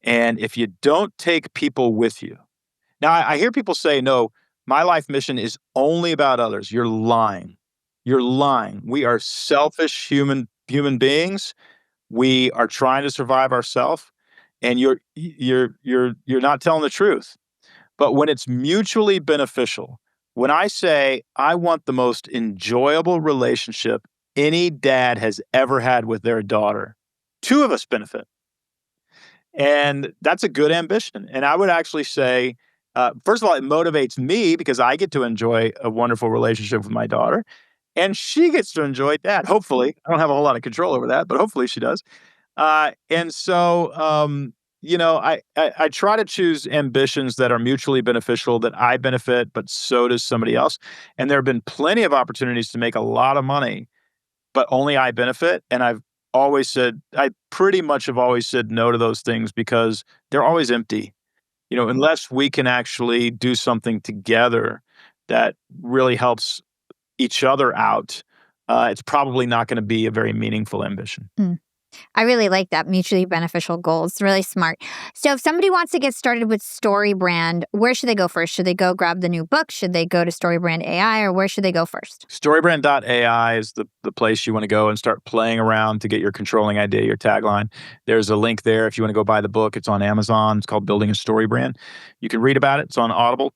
And if you don't take people with you, now I hear people say, "No, my life mission is only about others." You're lying. You're lying. We are selfish human beings. We are trying to survive ourselves, and you're not telling the truth. But when it's mutually beneficial, when I say I want the most enjoyable relationship any dad has ever had with their daughter, two of us benefit. And that's a good ambition. And I would actually say, first of all, it motivates me because I get to enjoy a wonderful relationship with my daughter, and she gets to enjoy that. Hopefully, I don't have a whole lot of control over that, but hopefully she does. And so, I try to choose ambitions that are mutually beneficial, that I benefit, but so does somebody else. And there have been plenty of opportunities to make a lot of money, but only I benefit. And I pretty much have always said no to those things because they're always empty. Unless we can actually do something together that really helps each other out, it's probably not going to be a very meaningful ambition. I really like that mutually beneficial goal. It's really smart. So if somebody wants to get started with StoryBrand, where should they go first? Should they go grab the new book? Should they go to StoryBrand AI, or where should they go first? StoryBrand.ai is the place you want to go and start playing around to get your controlling idea, your tagline. There's a link there if you want to go buy the book. It's on Amazon. It's called Building a Story Brand. You can read about it. It's on Audible.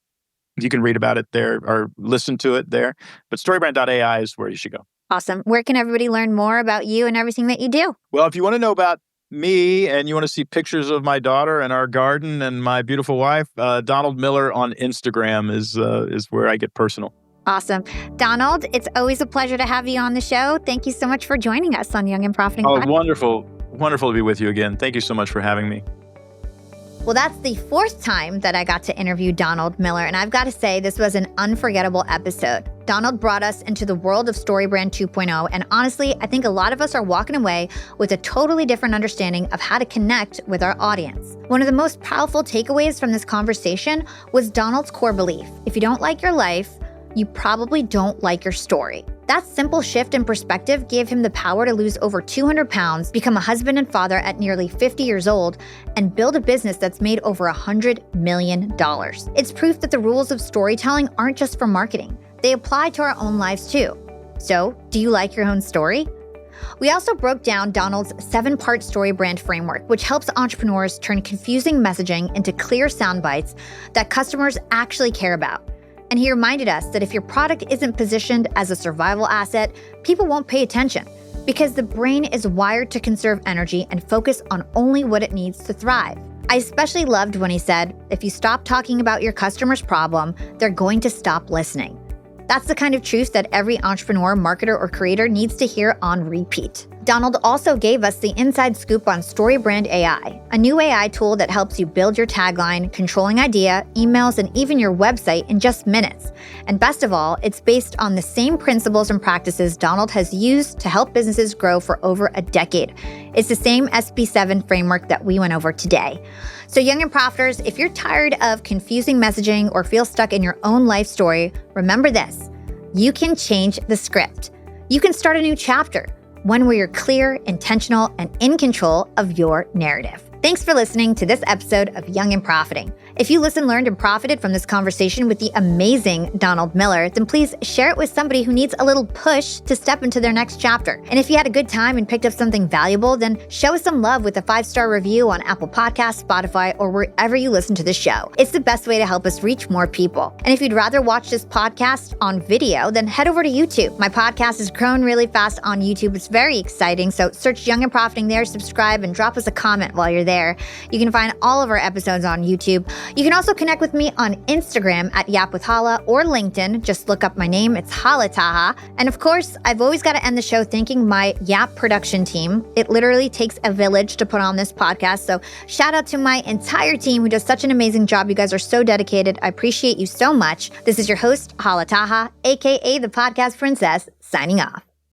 You can read about it there or listen to it there. But StoryBrand.ai is where you should go. Awesome. Where can everybody learn more about you and everything that you do? Well, if you want to know about me and you want to see pictures of my daughter and our garden and my beautiful wife, Donald Miller on Instagram is where I get personal. Awesome. Donald, it's always a pleasure to have you on the show. Thank you so much for joining us on Young and Profiting Oh, Podcast. wonderful. Wonderful to be with you again. Thank you so much for having me. Well, that's the fourth time that I got to interview Donald Miller, and I've got to say this was an unforgettable episode. Donald brought us into the world of StoryBrand 2.0, and honestly, I think a lot of us are walking away with a totally different understanding of how to connect with our audience. One of the most powerful takeaways from this conversation was Donald's core belief: if you don't like your life, you probably don't like your story. That simple shift in perspective gave him the power to lose over 200 pounds, become a husband and father at nearly 50 years old, and build a business that's made over $100 million. It's proof that the rules of storytelling aren't just for marketing. They apply to our own lives too. So, do you like your own story? We also broke down Donald's 7-part StoryBrand framework, which helps entrepreneurs turn confusing messaging into clear sound bites that customers actually care about. And he reminded us that if your product isn't positioned as a survival asset, people won't pay attention because the brain is wired to conserve energy and focus on only what it needs to thrive. I especially loved when he said, if you stop talking about your customer's problem, they're going to stop listening. That's the kind of truth that every entrepreneur, marketer, or creator needs to hear on repeat. Donald also gave us the inside scoop on StoryBrand AI, a new AI tool that helps you build your tagline, controlling idea, emails, and even your website in just minutes. And best of all, it's based on the same principles and practices Donald has used to help businesses grow for over a decade. It's the same SB7 framework that we went over today. So Young and Profiters, if you're tired of confusing messaging or feel stuck in your own life story, remember this: you can change the script. You can start a new chapter, one where you're clear, intentional, and in control of your narrative. Thanks for listening to this episode of Young and Profiting. If you listened, learned, and profited from this conversation with the amazing Donald Miller, then please share it with somebody who needs a little push to step into their next chapter. And if you had a good time and picked up something valuable, then show us some love with a 5-star review on Apple Podcasts, Spotify, or wherever you listen to the show. It's the best way to help us reach more people. And if you'd rather watch this podcast on video, then head over to YouTube. My podcast has grown really fast on YouTube. It's very exciting. So search Young and Profiting there, subscribe, and drop us a comment while you're there. You can find all of our episodes on YouTube. You can also connect with me on Instagram at Yap with Hala or LinkedIn. Just look up my name. It's Hala Taha. And of course, I've always got to end the show thanking my Yap production team. It literally takes a village to put on this podcast. So shout out to my entire team who does such an amazing job. You guys are so dedicated. I appreciate you so much. This is your host, Hala Taha, aka the Podcast Princess, signing off.